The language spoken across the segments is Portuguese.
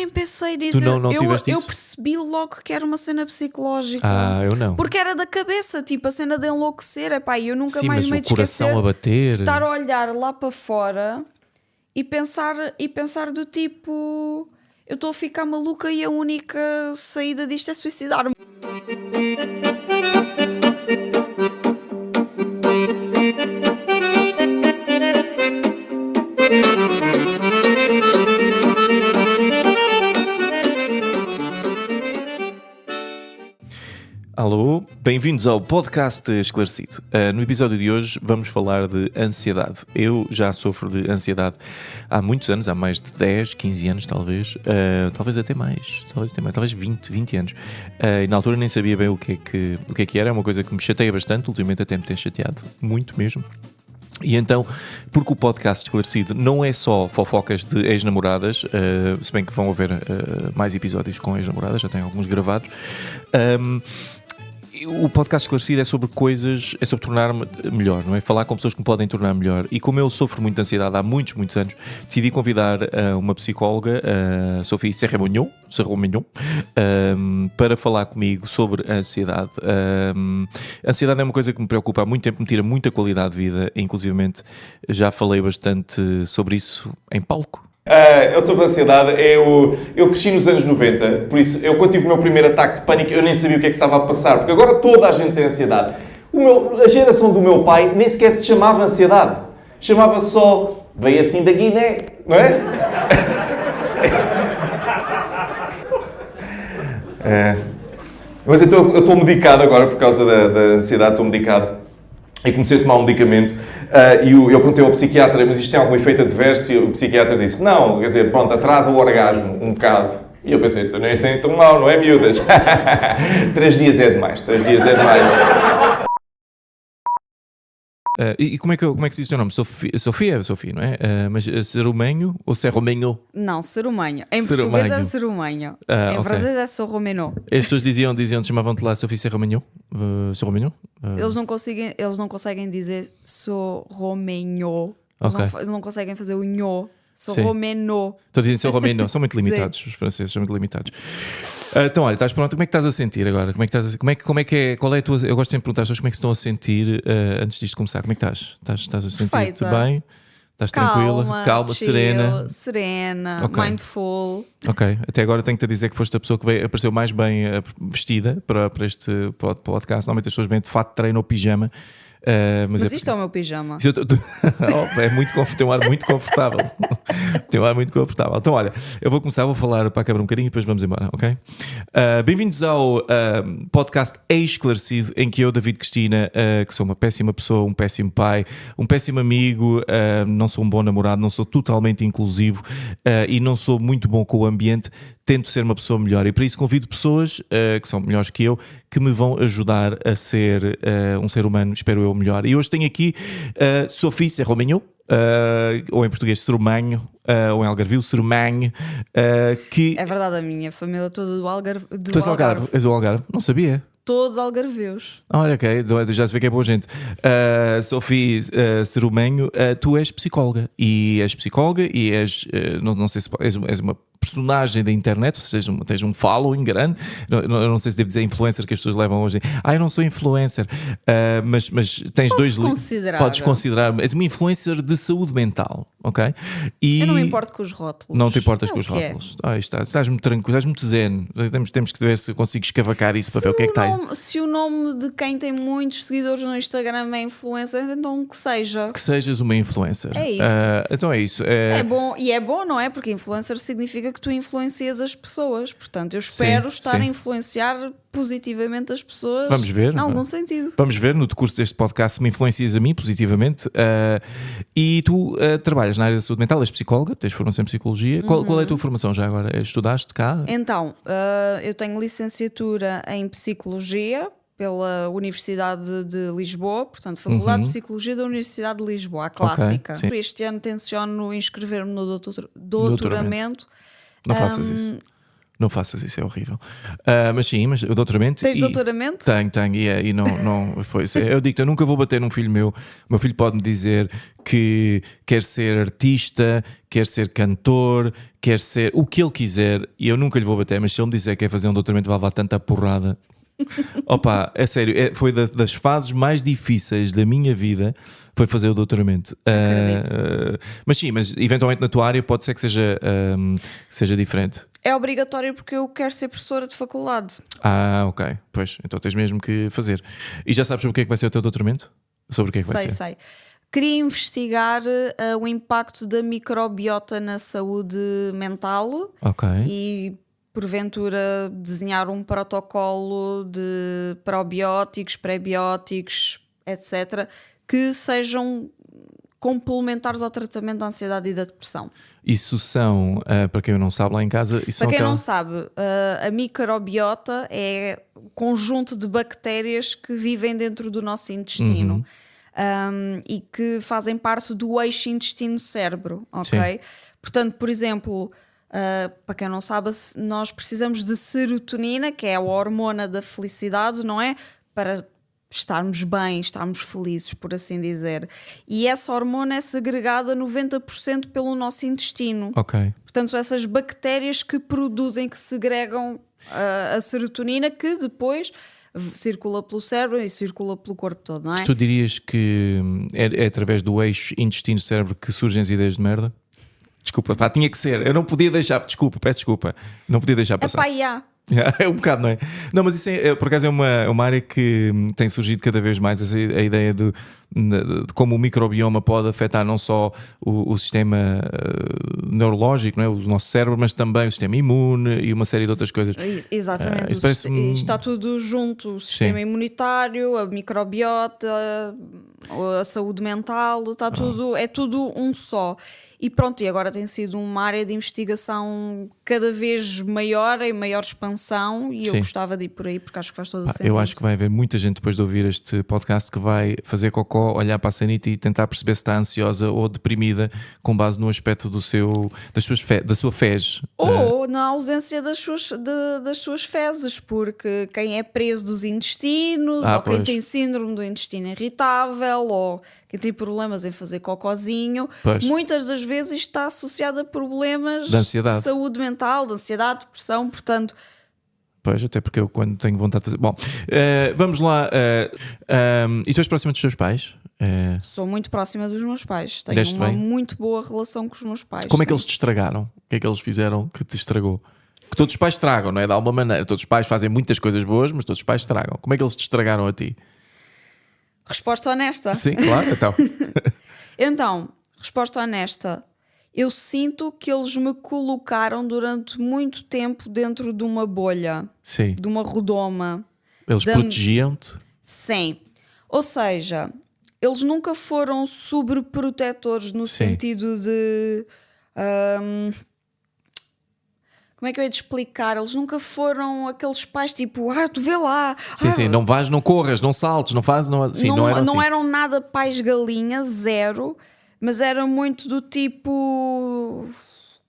Nem pensei nisso. Tu não tiveste eu isso? percebi logo que era uma cena psicológica. Eu não. Porque era da cabeça, tipo a cena de enlouquecer. Epá, eu nunca Sim, mais mas me o coração esquecer a bater. de estar a olhar lá para fora e pensar do tipo: eu estou a ficar maluca e a única saída disto é suicidar-me. Alô, bem-vindos ao podcast Esclarecido. No episódio de hoje vamos falar de ansiedade. Eu já sofro de ansiedade há muitos anos, há mais de 10, 15 anos talvez, talvez até mais, talvez 20 anos. E na altura nem sabia bem o que é que era, é uma coisa que me chateia bastante, ultimamente até me tem chateado, muito mesmo. E então, porque o podcast Esclarecido não é só fofocas de ex-namoradas, se bem que vão haver mais episódios com ex-namoradas, já tenho alguns gravados. O podcast Esclarecido é sobre coisas, é sobre tornar-me melhor, não é? Falar com pessoas que me podem tornar melhor. E como eu sofro muito de ansiedade há muitos anos, decidi convidar uma psicóloga, a Sophie Serromagnon, para falar comigo sobre a ansiedade. A ansiedade é uma coisa que me preocupa há muito tempo, me tira muita qualidade de vida, inclusivamente já falei bastante sobre isso em palco. Eu sobre a ansiedade, eu cresci nos anos 90, por isso eu quando tive o meu primeiro ataque de pânico eu nem sabia o que é que estava a passar, porque agora toda a gente tem ansiedade. A geração do meu pai nem sequer se chamava ansiedade, chamava só, veio assim da Guiné, não é? Mas então eu estou medicado agora por causa da ansiedade, estou medicado. E comecei a tomar um medicamento e eu perguntei ao psiquiatra, mas isto tem algum efeito adverso? E o psiquiatra disse, não, quer dizer, pronto, atrasa o orgasmo um bocado. E eu pensei, não é assim tão mal, não é, miúdas? 3 dias é demais, 3 dias é demais. E como é que se diz o teu nome? Sofia, não é? Mas Serumenho ou Serromenho? Não, Serumanho. Em Serumanho. português é Serumanho. Em ok. francês é Sorromeno. As pessoas chamavam-te lá Sophie Serromenho? Serromenho? Eles não conseguem dizer Sorromeno. Ok. Eles não conseguem fazer o nho. Sim. Sorromeno. Estou a dizer Serromenho, são muito limitados, os franceses são muito limitados. Então, olha, estás pronto? Como é que estás a sentir agora? Qual é a tua... Eu gosto sempre de perguntar às pessoas como é que se estão a sentir antes disto começar. Como é que estás? Estás a sentir-te Perfeita. bem? Estás tranquila? Calma, chill, serena? okay. Mindful. Mindful. Ok, até agora tenho-te a dizer que foste a pessoa que apareceu mais bem vestida para este podcast. Normalmente as pessoas vêm de fato de treino ou pijama. Mas isto é o meu pijama. É tem um ar muito confortável. Tem um ar muito confortável. Então, olha, eu vou falar para a câmara um bocadinho e depois vamos embora, ok? Bem-vindos ao podcast Esclarecido, em que eu, David Cristina, que sou uma péssima pessoa, um péssimo pai, um péssimo amigo, não sou um bom namorado, não sou totalmente inclusivo e não sou muito bom com o ambiente, tento ser uma pessoa melhor e para isso convido pessoas que são melhores que eu, que me vão ajudar a ser um ser humano, espero eu, melhor. E hoje tenho aqui Sophie Serromenho, ou em português Serumanho, ou em Algarvio Serumanho, que... É verdade, a minha família toda do Algarve. Tu és Algarve? És do Algarve? Não sabia. Todos algarveus. Olha, ok, já se vê que é boa gente. Sophie Serumanho, tu és psicóloga e és, não sei se és uma personagem da internet, ou seja, tens um following grande. Eu não sei se devo dizer influencer que as pessoas levam hoje. Eu não sou influencer, mas tens Podes considerar. Podes considerar. És uma influencer de saúde mental, ok? Eu não me importo com os rótulos. Não te importas com os rótulos. Estás muito tranquilo, estás muito zen. Temos que ver se eu consigo escavacar isso para ver o que é que está aí. Se o nome de quem tem muitos seguidores no Instagram é influencer, então que seja. Que sejas uma influencer. É isso. Então é isso. É bom, e é bom, não é? Porque influencer significa que tu influencias as pessoas. Portanto, eu espero estar a influenciar positivamente as pessoas. Vamos ver. Em algum sentido. Vamos ver no decurso deste podcast se me influencias a mim positivamente. E tu trabalhas na área da saúde mental, és psicóloga, tens formação em psicologia. Qual é a tua formação já agora? Estudaste cá? Então, eu tenho licenciatura em psicologia pela Universidade de Lisboa, portanto, Faculdade de Psicologia da Universidade de Lisboa, a clássica. Okay, este ano tenciono inscrever-me no doutoramento. Não faças isso. Não faças isso, é horrível. Mas sim, mas o doutoramento. Tens doutoramento? Tenho, e não foi. Eu digo-te, eu nunca vou bater num filho meu. O meu filho pode-me dizer que quer ser artista, quer ser cantor, quer ser o que ele quiser, e eu nunca lhe vou bater. Mas se ele me disser que quer fazer um doutoramento, vai levar tanta porrada. Opa, é sério, foi das fases mais difíceis da minha vida. Foi fazer o doutoramento. Mas sim, mas eventualmente na tua área pode ser que seja diferente. É obrigatório porque eu quero ser professora de faculdade. Ok. Pois, então tens mesmo que fazer. E já sabes sobre o que é que vai ser o teu doutoramento? Sobre o que é que vai ser? Sei. Queria investigar o impacto da microbiota na saúde mental. Ok. E porventura desenhar um protocolo de probióticos, prebióticos, etc., que sejam complementares ao tratamento da ansiedade e da depressão. Isso são, para quem não sabe lá em casa, para quem não sabe, a microbiota é o conjunto de bactérias que vivem dentro do nosso intestino. E que fazem parte do eixo intestino-cérebro, ok? Sim. Portanto, por exemplo, para quem não sabe, nós precisamos de serotonina, que é a hormona da felicidade, não é? Para estarmos bem, estarmos felizes, por assim dizer. E essa hormona é segregada 90% pelo nosso intestino. Ok. Portanto, são essas bactérias que produzem, que segregam a serotonina, que depois circula pelo cérebro e circula pelo corpo todo, não é? Mas tu dirias que é através do eixo intestino-cérebro que surgem as ideias de merda? Desculpa, pá, tinha que ser. Eu não podia deixar, peço desculpa. Não podia deixar passar. É um bocado, não é? Não, mas isso por acaso é uma área que tem surgido cada vez mais, a ideia de como o microbioma pode afetar não só o sistema neurológico, não é? O nosso cérebro, mas também o sistema imune e uma série de outras coisas. Exatamente. Está tudo junto. O sistema imunitário, a microbiota, a saúde mental, está tudo, é tudo um só. E pronto, e agora tem sido uma área de investigação cada vez maior, em maior expansão, e eu gostava de ir por aí porque acho que faz todo o sentido. Eu acho que vai haver muita gente depois de ouvir este podcast que vai fazer cocó, olhar para a sanita e tentar perceber se está ansiosa ou deprimida com base no aspecto da sua fezes. Ou na ausência das suas fezes, porque quem é preso dos intestinos, ou quem tem síndrome do intestino irritável, ou quem tem problemas em fazer cocózinho, muitas das vezes está associado a problemas de saúde mental, de ansiedade, depressão, portanto... Pois, até porque eu quando tenho vontade de fazer... Bom, vamos lá. E tu és próxima dos teus pais? Sou muito próxima dos meus pais. Tenho uma muito boa relação com os meus pais. Como é que eles te estragaram? O que é que eles fizeram que te estragou? Que todos os pais estragam, não é? De alguma maneira. Todos os pais fazem muitas coisas boas, mas todos os pais estragam. Como é que eles te estragaram a ti? Resposta honesta. Sim, claro, então. Então, resposta honesta. Eu sinto que eles me colocaram durante muito tempo dentro de uma bolha. Sim. De uma redoma. Eles protegiam-te? Sim. Ou seja, eles nunca foram sobreprotetores no sentido de... como é que eu ia te explicar? Eles nunca foram aqueles pais tipo, tu vê lá. Sim, não vais, não corras, não saltes, não fazes. Não eram nada pais galinha, zero, mas eram muito do tipo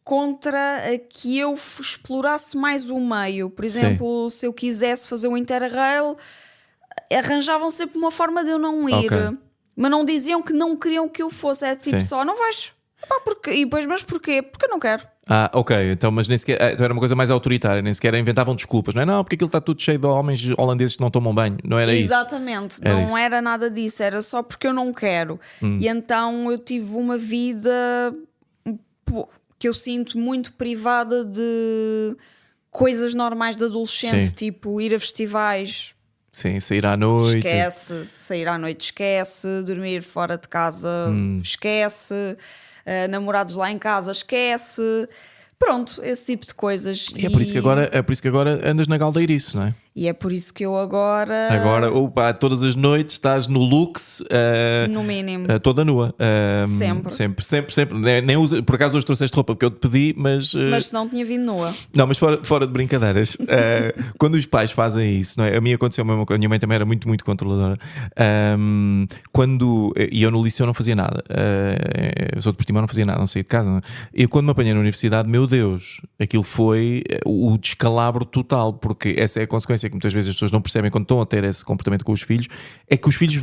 contra que eu explorasse mais o meio. Por exemplo, se eu quisesse fazer um Interrail, arranjavam sempre uma forma de eu não ir. Okay. Mas não diziam que não queriam que eu fosse. É tipo só, não vais. Porque... E depois, mas porquê? Porque eu não quero. Ok, então, mas nem sequer então era uma coisa mais autoritária, nem sequer inventavam desculpas, não é? Não, porque aquilo está tudo cheio de homens holandeses que não tomam banho, não era isso? Exatamente, não era nada disso, era só porque eu não quero. E então eu tive uma vida que eu sinto muito privada de coisas normais de adolescente, tipo ir a festivais. Sim, sair à noite. Esquece, sair à noite esquece, dormir fora de casa esquece. Namorados lá em casa, esquece. Pronto, esse tipo de coisas. E é por isso que agora andas na galdeirice, não é? E é por isso que eu agora Agora, todas as noites estás no Lux, no mínimo, toda nua. Sempre. Nem usa, por acaso hoje trouxeste roupa porque eu te pedi, mas mas não tinha vindo nua. não, mas fora de brincadeiras, quando os pais fazem isso, não é? A mim aconteceu a mesma coisa, a minha mãe também era muito, muito controladora. E eu no liceu não fazia nada, eu sou de Portimão, não fazia nada, não saía de casa. Não é? E quando me apanhei na universidade, meu Deus, aquilo foi o descalabro total, porque essa é a consequência que muitas vezes as pessoas não percebem quando estão a ter esse comportamento com os filhos, é que os filhos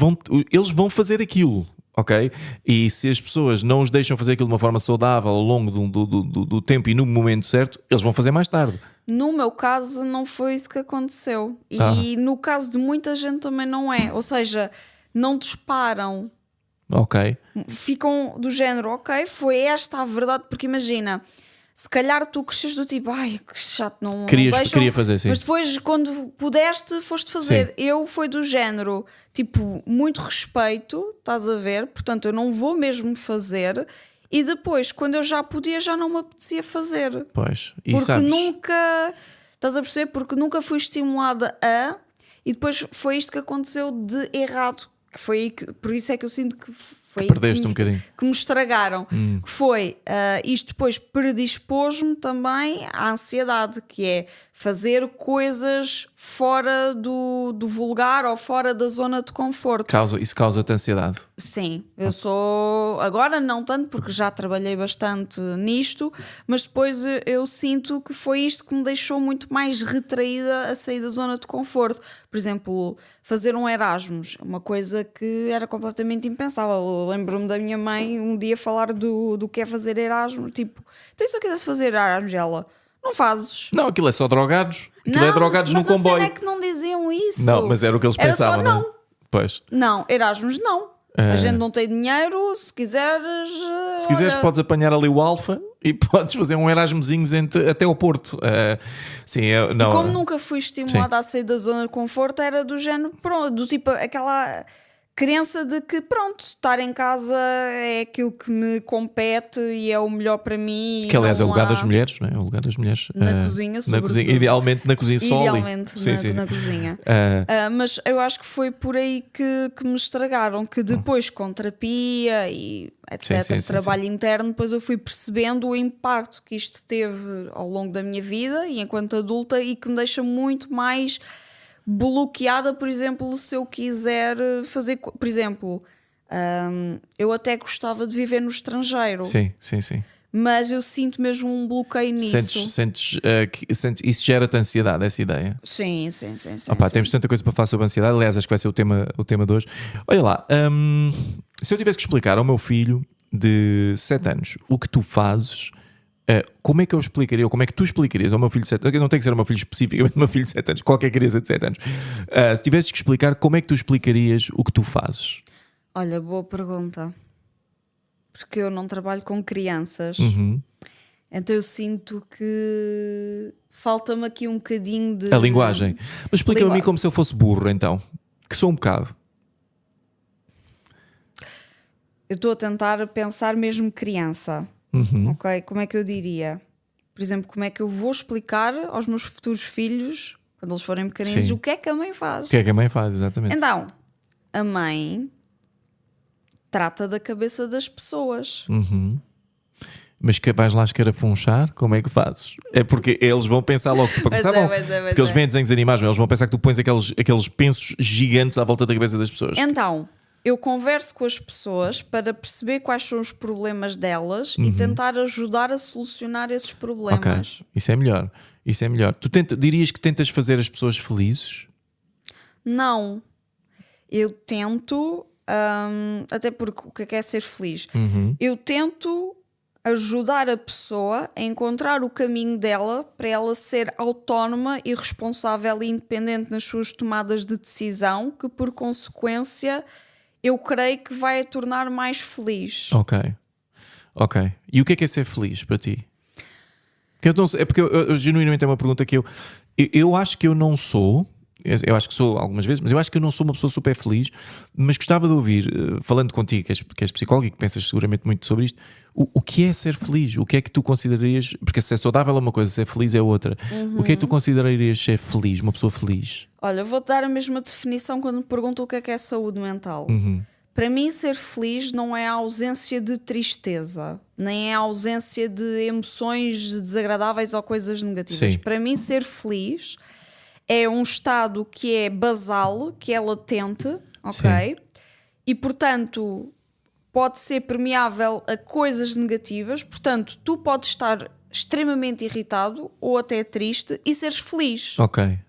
eles vão fazer aquilo. Ok? E se as pessoas não os deixam fazer aquilo de uma forma saudável ao longo do tempo e no momento certo, eles vão fazer mais tarde. No meu caso não foi isso que aconteceu. E no caso de muita gente também não é. Ou seja, não disparam. Ok. Ficam do género, ok, foi esta a verdade. Porque imagina, se calhar tu cresces do tipo, ai, que chato, não deixam. Queria fazer, sim. Mas depois, quando pudeste, foste fazer. Sim. Eu fui do género, tipo, muito respeito, estás a ver? Portanto, eu não vou mesmo fazer. E depois, quando eu já podia, já não me apetecia fazer. Pois. E Porque sabes, nunca, estás a perceber? Porque nunca fui estimulada a. E depois foi isto que aconteceu de errado. Que foi aí que, por isso é que eu sinto que foi aí perdeste um bocadinho. que me estragaram. Que foi isto depois predispôs-me também à ansiedade, que é fazer coisas fora do vulgar ou fora da zona de conforto. Isso causa-te ansiedade. Sim, eu sou. Agora não tanto, porque já trabalhei bastante nisto, mas depois eu sinto que foi isto que me deixou muito mais retraída a sair da zona de conforto. Por exemplo, fazer um Erasmus, uma coisa que era completamente impensável. Eu lembro-me da minha mãe um dia falar do que é fazer Erasmus, tipo, então e se eu quisesse fazer Erasmus? Ela, não fazes. Não, aquilo é só drogados. Aquilo é drogados no mas a comboio. cena é que não diziam isso. Não, mas era o que eles Era pensavam, só não é? não. Pois. Não, Erasmus não. A gente não tem dinheiro, se quiseres. Se quiseres, podes apanhar ali o Alfa e podes fazer um Erasmusinho até ao Porto. Sim, não. E como nunca fui estimulada a sair da zona de conforto, era do género, pronto, do tipo aquela crença de que, pronto, estar em casa é aquilo que me compete e é o melhor para mim. Que aliás é o não lugar há- das mulheres, não é? O lugar das mulheres. Na cozinha, na sobretudo. cozinha, idealmente na cozinha só. Idealmente Sim. na cozinha. Ah, Mas eu acho que foi por aí que me estragaram, que depois com terapia e etc, Sim, trabalho interno, depois eu fui percebendo o impacto que isto teve ao longo da minha vida e enquanto adulta, e que me deixa muito mais bloqueada, por exemplo, se eu quiser fazer, por exemplo, eu até gostava de viver no estrangeiro, sim. mas eu sinto mesmo um bloqueio nisso. Sentes isso gera-te ansiedade, essa ideia. Sim. Opa, sim. temos tanta coisa para falar sobre ansiedade. Aliás, acho que vai ser o tema de hoje. Olha lá, se eu tivesse que explicar ao meu filho de 7 anos o que tu fazes, como é que eu explicaria, ou como é que tu explicarias ao meu filho de 7 anos? Não tem que ser ao meu filho especificamente, ao meu filho de 7 anos, qualquer criança de 7 anos. Se tivesses que explicar, como é que tu explicarias o que tu fazes? Olha, boa pergunta. Porque eu não trabalho com crianças. Então eu sinto que falta-me aqui um bocadinho de... A linguagem. Mas explica-me a mim como se eu fosse burro, então. Que sou um bocado. Eu estou a tentar pensar mesmo criança. Ok? Como é que eu diria? Por exemplo, como é que eu vou explicar aos meus futuros filhos, quando eles forem pequeninos, Sim. o que é que a mãe faz? O que é que a mãe faz, exatamente? Então, a mãe trata da cabeça das pessoas. Mas que vais lá escarafunchar, como é que fazes? É porque eles vão pensar logo que Pois é. porque eles veem desenhos animados, eles vão pensar que tu pões aqueles pensos gigantes à volta da cabeça das pessoas. Então, eu converso com as pessoas para perceber quais são os problemas delas e tentar ajudar a solucionar esses problemas. Ok, isso é melhor. Tu dirias que tentas fazer as pessoas felizes? Não. Eu tento, até porque o que é ser feliz? Eu tento ajudar a pessoa a encontrar o caminho dela para ela ser autónoma e responsável e independente nas suas tomadas de decisão, que por consequência eu creio que vai a tornar mais feliz. Ok. E o que é ser feliz para ti? Porque eu não sei, é porque eu genuinamente é uma pergunta que eu acho que eu não sou. eu acho que sou algumas vezes, mas eu acho que eu não sou uma pessoa super feliz. Mas gostava de ouvir, falando contigo, que és psicólogo e que pensas seguramente muito sobre isto, o que é ser feliz? O que é que tu considerarias? Porque ser saudável é uma coisa, ser feliz é outra. O que é que tu considerarias ser feliz, uma pessoa feliz? Olha, eu vou-te dar a mesma definição quando me perguntam o que é saúde mental. Para mim, ser feliz não é a ausência de tristeza, nem é a ausência de emoções desagradáveis ou coisas negativas. Sim. Para mim, ser feliz é um estado que é basal, que é latente, ok? Sim. E, portanto, pode ser permeável a coisas negativas. Portanto, tu podes estar extremamente irritado ou até triste e seres feliz. Ok.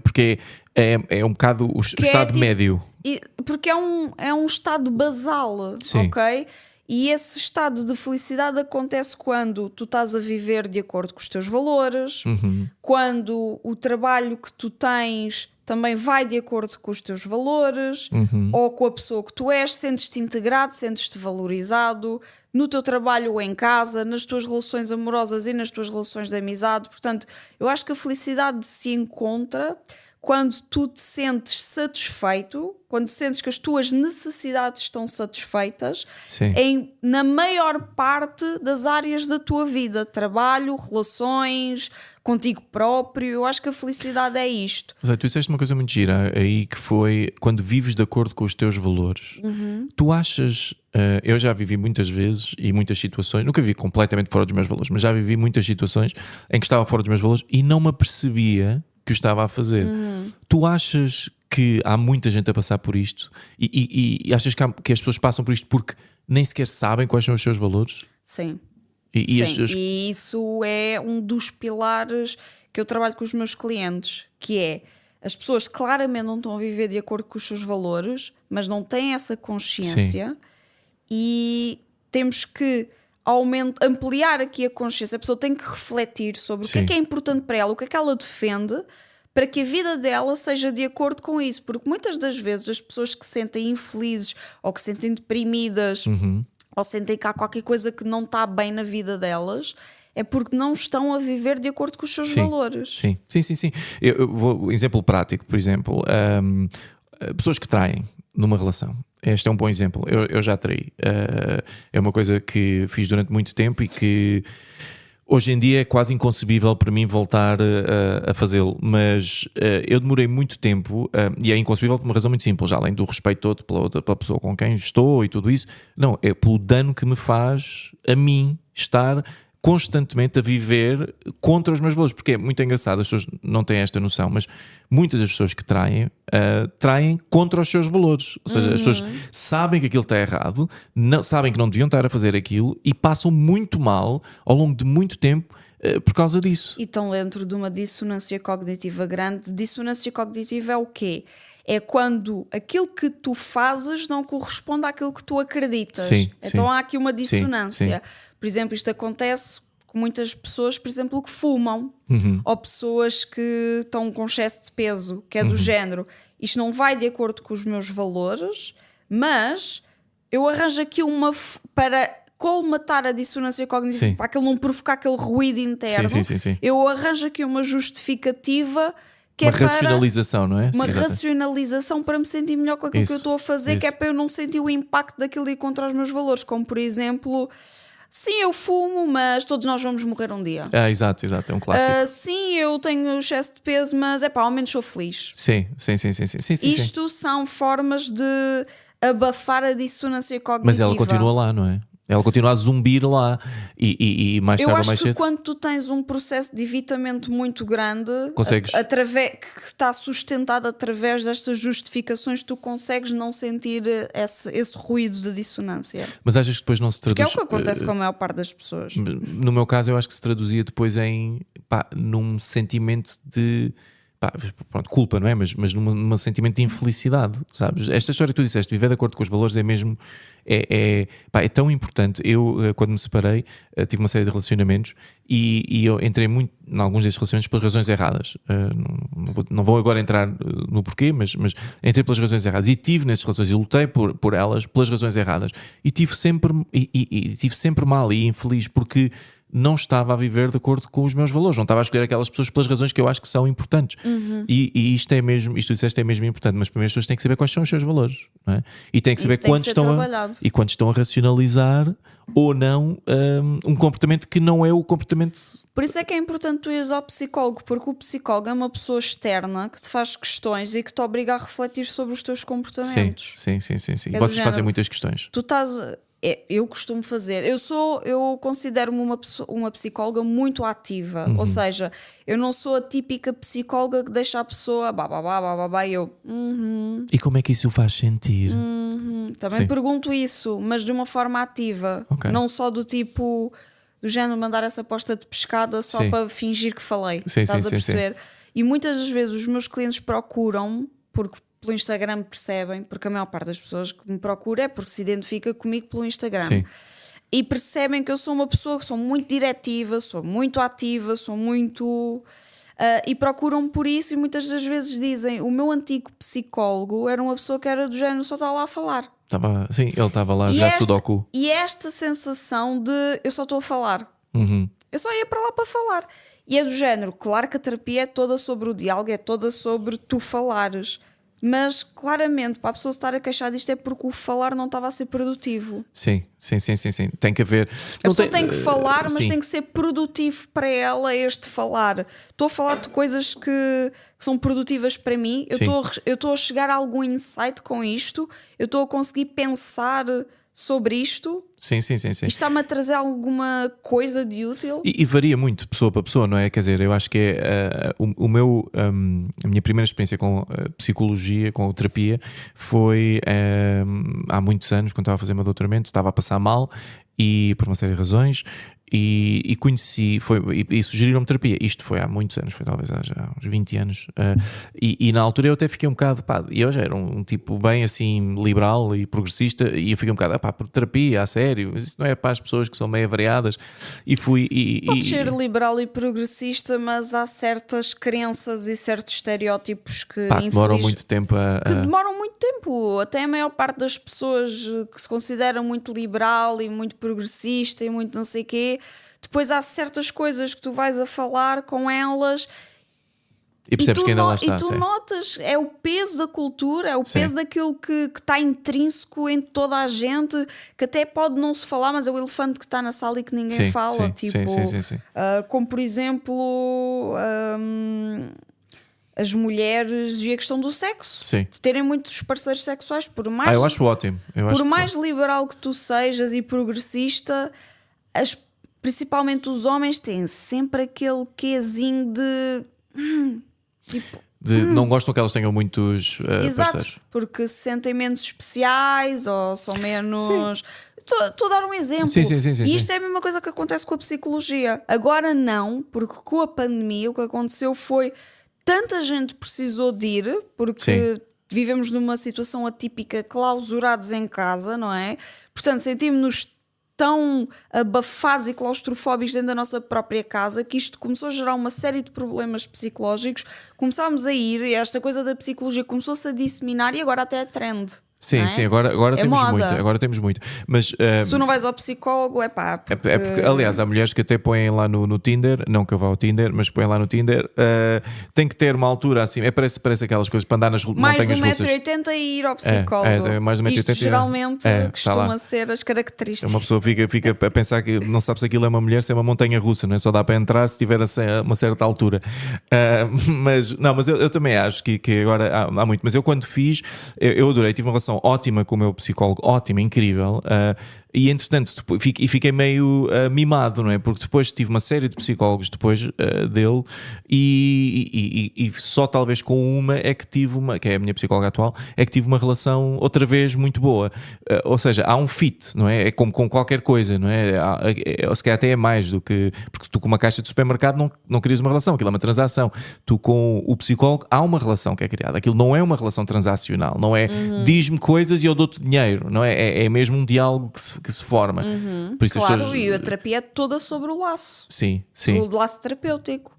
Porque é um bocado o estado tipo, médio. Porque é um estado basal, Sim. ok? E esse estado de felicidade acontece quando tu estás a viver de acordo com os teus valores, quando o trabalho que tu tens também vai de acordo com os teus valores, ou com a pessoa que tu és, sentes-te integrado, sentes-te valorizado no teu trabalho ou em casa, nas tuas relações amorosas e nas tuas relações de amizade. Portanto, eu acho que a felicidade se encontra quando tu te sentes satisfeito, quando sentes que as tuas necessidades estão satisfeitas na maior parte das áreas da tua vida, trabalho, relações, contigo próprio. Eu acho que a felicidade é isto. Mas tu disseste uma coisa muito gira aí, que foi quando vives de acordo com os teus valores. Tu achas, eu já vivi muitas vezes e muitas situações, nunca vivi completamente fora dos meus valores, mas já vivi muitas situações em que estava fora dos meus valores e não me apercebia que o estava a fazer. Tu achas que há muita gente a passar por isto e achas que as pessoas passam por isto porque nem sequer sabem quais são os seus valores? Sim. Sim. E isso é um dos pilares que eu trabalho com os meus clientes, que é as pessoas claramente não estão a viver de acordo com os seus valores, mas não têm essa consciência. E temos que ampliar aqui a consciência. A pessoa tem que refletir sobre o que é importante para ela, o que é que ela defende, para que a vida dela seja de acordo com isso. Porque muitas das vezes as pessoas que se sentem infelizes ou que se sentem deprimidas ou sentem que há qualquer coisa que não está bem na vida delas, é porque não estão a viver de acordo com os seus valores. Sim. Eu vou, exemplo prático, por exemplo, pessoas que traem numa relação. Este é um bom exemplo. Eu já traí. É uma coisa que fiz durante muito tempo e que hoje em dia é quase inconcebível para mim voltar a fazê-lo. Mas eu demorei muito tempo e é inconcebível por uma razão muito simples, além do respeito todo pela pessoa com quem estou e tudo isso. Não, é pelo dano que me faz a mim estar constantemente a viver contra os meus valores, porque é muito engraçado, as pessoas não têm esta noção, mas muitas das pessoas que traem contra os seus valores, ou seja, as pessoas sabem que aquilo está errado, sabem que não deviam estar a fazer aquilo e passam muito mal ao longo de muito tempo por causa disso. E estão dentro de uma dissonância cognitiva grande. Dissonância cognitiva é o quê? É quando aquilo que tu fazes não corresponde àquilo que tu acreditas. Então há aqui uma dissonância. Por exemplo, isto acontece com muitas pessoas, por exemplo, que fumam, ou pessoas que estão com excesso de peso, que é do género, isto não vai de acordo com os meus valores, mas eu arranjo aqui para colmatar a dissonância cognitiva, para aquele não provocar aquele ruído interno. Eu arranjo aqui uma justificativa que uma racionalização, não é? Uma racionalização para me sentir melhor com aquilo que eu estou a fazer, que é para eu não sentir o impacto daquilo ir contra os meus valores, como por exemplo, sim, eu fumo, mas todos nós vamos morrer um dia. Exato, é um clássico. Sim, eu tenho excesso de peso, mas ao menos sou feliz. Sim. Isto são formas de abafar a dissonância cognitiva. Mas ela continua lá, não é? Ela continua a zumbir lá e mais tarde ou mais cedo. Eu acho que quando tu tens um processo de evitamento muito grande, que está sustentado através destas justificações, tu consegues não sentir esse ruído de dissonância. Mas achas que depois não se traduz... Que é o que acontece com a maior parte das pessoas. No meu caso, eu acho que se traduzia depois num sentimento de... culpa, não é? Mas num sentimento de infelicidade, sabes? Esta história que tu disseste, viver de acordo com os valores é mesmo... É tão importante. Eu, quando me separei, tive uma série de relacionamentos e eu entrei muito em alguns desses relacionamentos pelas razões erradas. Não vou agora entrar no porquê, mas entrei pelas razões erradas e tive nessas relações e lutei por elas pelas razões erradas e tive sempre mal e infeliz porque não estava a viver de acordo com os meus valores, não estava a escolher aquelas pessoas pelas razões que eu acho que são importantes. E isto é mesmo, isto tu disseste é mesmo importante, mas primeiro as pessoas têm que saber quais são os seus valores, não é? E têm que saber quando estão a racionalizar ou não um comportamento que não é o comportamento. Por isso é que é importante tu ires ao psicólogo, porque o psicólogo é uma pessoa externa que te faz questões e que te obriga a refletir sobre os teus comportamentos. Sim. E vocês fazem muitas questões. Tu estás... eu costumo fazer. Eu considero-me uma psicóloga muito ativa. Ou seja, eu não sou a típica psicóloga que deixa a pessoa e eu... E como é que isso o faz sentir? Também pergunto isso, mas de uma forma ativa. Não só do tipo... do género mandar essa aposta de pescada só para fingir que falei. Estás a perceber? E muitas das vezes os meus clientes procuram, porque pelo Instagram percebem, porque a maior parte das pessoas que me procura é porque se identifica comigo pelo Instagram. E percebem que eu sou uma pessoa que sou muito diretiva, sou muito ativa, sou muito... e procuram por isso, e muitas das vezes dizem: o meu antigo psicólogo era uma pessoa que era do género, só estava lá a falar. Sim, ele estava lá a jogar Sudoku. E esta sensação de eu só estou a falar. Eu só ia para lá para falar. E é do género, claro que a terapia é toda sobre o diálogo, é toda sobre tu falares. Mas claramente, para a pessoa estar a queixar disto é porque o falar não estava a ser produtivo. Sim. Tem que haver. A pessoa tem que falar, mas tem que ser produtivo para ela este falar. Estou a falar de coisas que são produtivas para mim. Eu estou a chegar a algum insight com isto. Eu estou a conseguir pensar sobre isto. Sim. Isto está-me a trazer alguma coisa de útil. E varia muito de pessoa para pessoa, não é? Quer dizer, eu acho que é a minha primeira experiência com psicologia, com terapia, foi há muitos anos, quando estava a fazer o meu doutoramento, estava a passar mal e por uma série de razões. E conheci, e sugeriram-me terapia. Isto foi há muitos anos, foi talvez há uns 20 anos. E na altura eu até fiquei um bocado, e eu já era um tipo bem assim liberal e progressista, e eu fiquei um bocado, por terapia, a sério, isso não é para as pessoas que são meio variadas. E fui. Pode ser liberal e progressista, mas há certas crenças e certos estereótipos que demoram muito tempo que demoram muito tempo. Até a maior parte das pessoas que se consideram muito liberal e muito progressista e muito não sei o quê. Depois há certas coisas que tu vais a falar com elas e percebes que ainda lá está. E tu notas, é o peso da cultura, é o peso daquilo que está intrínseco em toda a gente, que até pode não se falar, mas é o elefante que está na sala e que ninguém fala. Como por exemplo as mulheres e a questão do sexo, de terem muitos parceiros sexuais, por mais eu acho ótimo. Por mais liberal que tu sejas e progressista, principalmente os homens têm sempre aquele quezinho de não gostam que elas tenham muitos parceiros, porque se sentem menos especiais ou são menos... Estou a dar um exemplo. E isto é a mesma coisa que acontece com a psicologia. Agora não, porque com a pandemia o que aconteceu foi tanta gente precisou de ir, porque vivemos numa situação atípica, clausurados em casa, não é? Portanto, sentimos-nos tão abafados e claustrofóbicos dentro da nossa própria casa que isto começou a gerar uma série de problemas psicológicos. Começámos a ir e esta coisa da psicologia começou-se a disseminar e agora até é trend. Sim, agora temos muito. Mas, se tu não vais ao psicólogo, porque... É porque, aliás, há mulheres que até põem lá no Tinder, não que eu vá ao Tinder, mas põem lá no Tinder, tem que ter uma altura assim, parece aquelas coisas para andar nas montanhas russas. Mais de 1,80m e ir ao psicólogo. Mais de 1,80m. Isto geralmente costuma ser as características. Uma pessoa fica a pensar que não sabe se aquilo é uma mulher, se é uma montanha russa, não é? Só dá para entrar se tiver uma certa altura. Mas eu também acho que agora há muito. Mas eu quando fiz, eu adorei, tive uma relação ótima com o meu psicólogo, ótima, incrível, e entretanto fiquei meio mimado, não é? Porque depois tive uma série de psicólogos depois dele e só talvez com uma é que tive que é a minha psicóloga atual, é que tive uma relação outra vez muito boa, ou seja, há um fit, não é? É como com qualquer coisa, não é? Se calhar até é mais do que, porque tu com uma caixa de supermercado não crias uma relação, aquilo é uma transação. Tu com o psicólogo há uma relação que é criada, aquilo não é uma relação transacional, não é diz-me coisas e eu dou-te dinheiro, não é? É mesmo um diálogo que se forma. Por isso claro, e a terapia é toda sobre o laço. Sim. O laço terapêutico.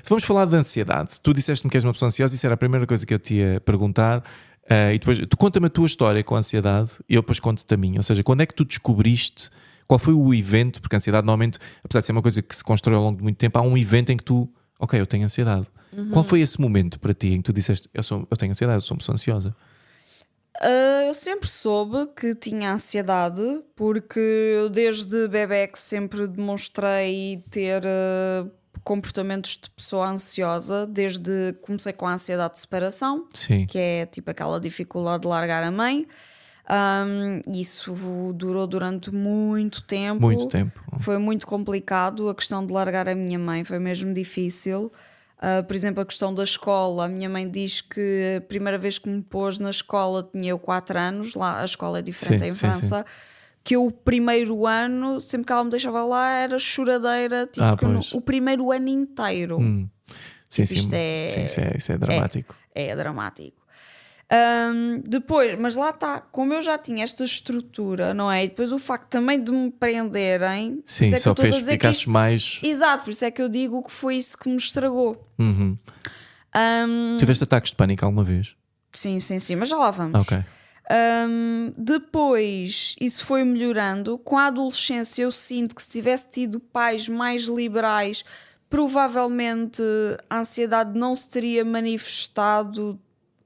Vamos falar de ansiedade. Tu disseste-me que és uma pessoa ansiosa, isso era a primeira coisa que eu te ia perguntar. E depois tu conta-me a tua história com a ansiedade e eu depois conto-te a minha. Ou seja, quando é que tu descobriste Qual foi o evento? Porque a ansiedade normalmente, apesar de ser uma coisa que se constrói ao longo de muito tempo, há um evento em que tu, ok, eu tenho ansiedade. Qual foi esse momento para ti em que tu disseste, eu tenho ansiedade, eu sou uma pessoa ansiosa? Eu sempre soube que tinha ansiedade, porque eu desde bebé que sempre demonstrei ter comportamentos de pessoa ansiosa, desde que comecei com a ansiedade de separação, Sim. que é tipo aquela dificuldade de largar a mãe. Isso durou durante muito tempo. Muito tempo. Foi muito complicado a questão de largar a minha mãe, foi mesmo difícil. Por exemplo, a questão da escola, a minha mãe diz que a primeira vez que me pôs na escola tinha eu 4 anos, lá a escola é diferente em França, que eu o primeiro ano, sempre que ela me deixava lá, era choradeira, tipo, o primeiro ano inteiro. Sim, Tipo, sim, isso é dramático. É dramático. Depois, mas lá está, como eu já tinha esta estrutura, não é? E depois o facto também de me prenderem, sim, só fez que ficasses mais. Exato, por isso é que eu digo que foi isso que me estragou. Tiveste ataques de pânico alguma vez? Sim, mas já lá vamos. Ok. Depois isso foi melhorando. Com a adolescência eu sinto que se tivesse tido pais mais liberais, provavelmente a ansiedade não se teria manifestado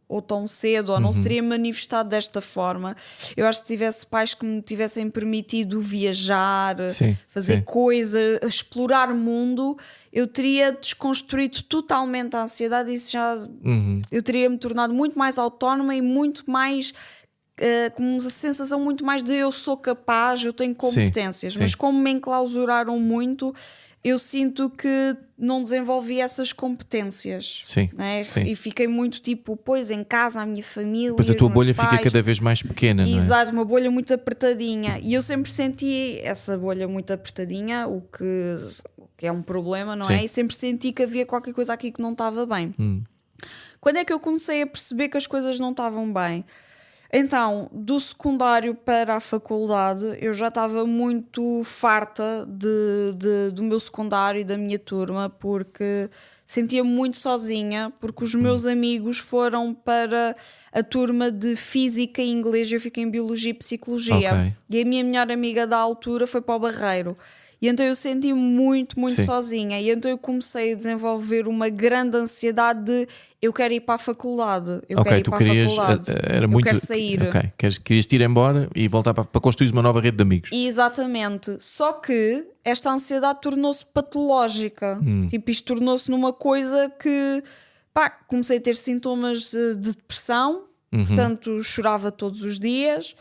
ou tão cedo, ou não se teria manifestado desta forma. Eu acho que se tivesse pais que me tivessem permitido viajar, fazer coisas, explorar o mundo, eu teria desconstruído totalmente a ansiedade e isso já eu teria me tornado muito mais autónoma e muito mais com uma sensação muito mais de eu sou capaz, eu tenho competências. Mas como me enclausuraram muito, eu sinto que não desenvolvi essas competências. Né? E fiquei muito tipo, pois em casa, a minha família. Pois a tua bolha pais, fica cada vez mais pequena, não é? Exato, uma bolha muito apertadinha. E eu sempre senti essa bolha muito apertadinha, o que é um problema, não é? E sempre senti que havia qualquer coisa aqui que não estava bem. Quando é que eu comecei a perceber que as coisas não estavam bem? Então, do secundário para a faculdade, eu já estava muito farta do meu secundário e da minha turma, porque sentia-me muito sozinha, porque os meus amigos foram para a turma de Física e Inglês e eu fiquei em Biologia e Psicologia. E a minha melhor amiga da altura foi para o Barreiro. E então eu senti-me muito sozinha. E então eu comecei a desenvolver uma grande ansiedade de eu quero ir para a faculdade. Eu quero ir para a faculdade. Eu quero sair. Querias te ir embora e voltar para construir uma nova rede de amigos. Exatamente. Só que esta ansiedade tornou-se patológica. Tipo, isto tornou-se numa coisa que... comecei a ter sintomas de depressão. Portanto, chorava todos os dias.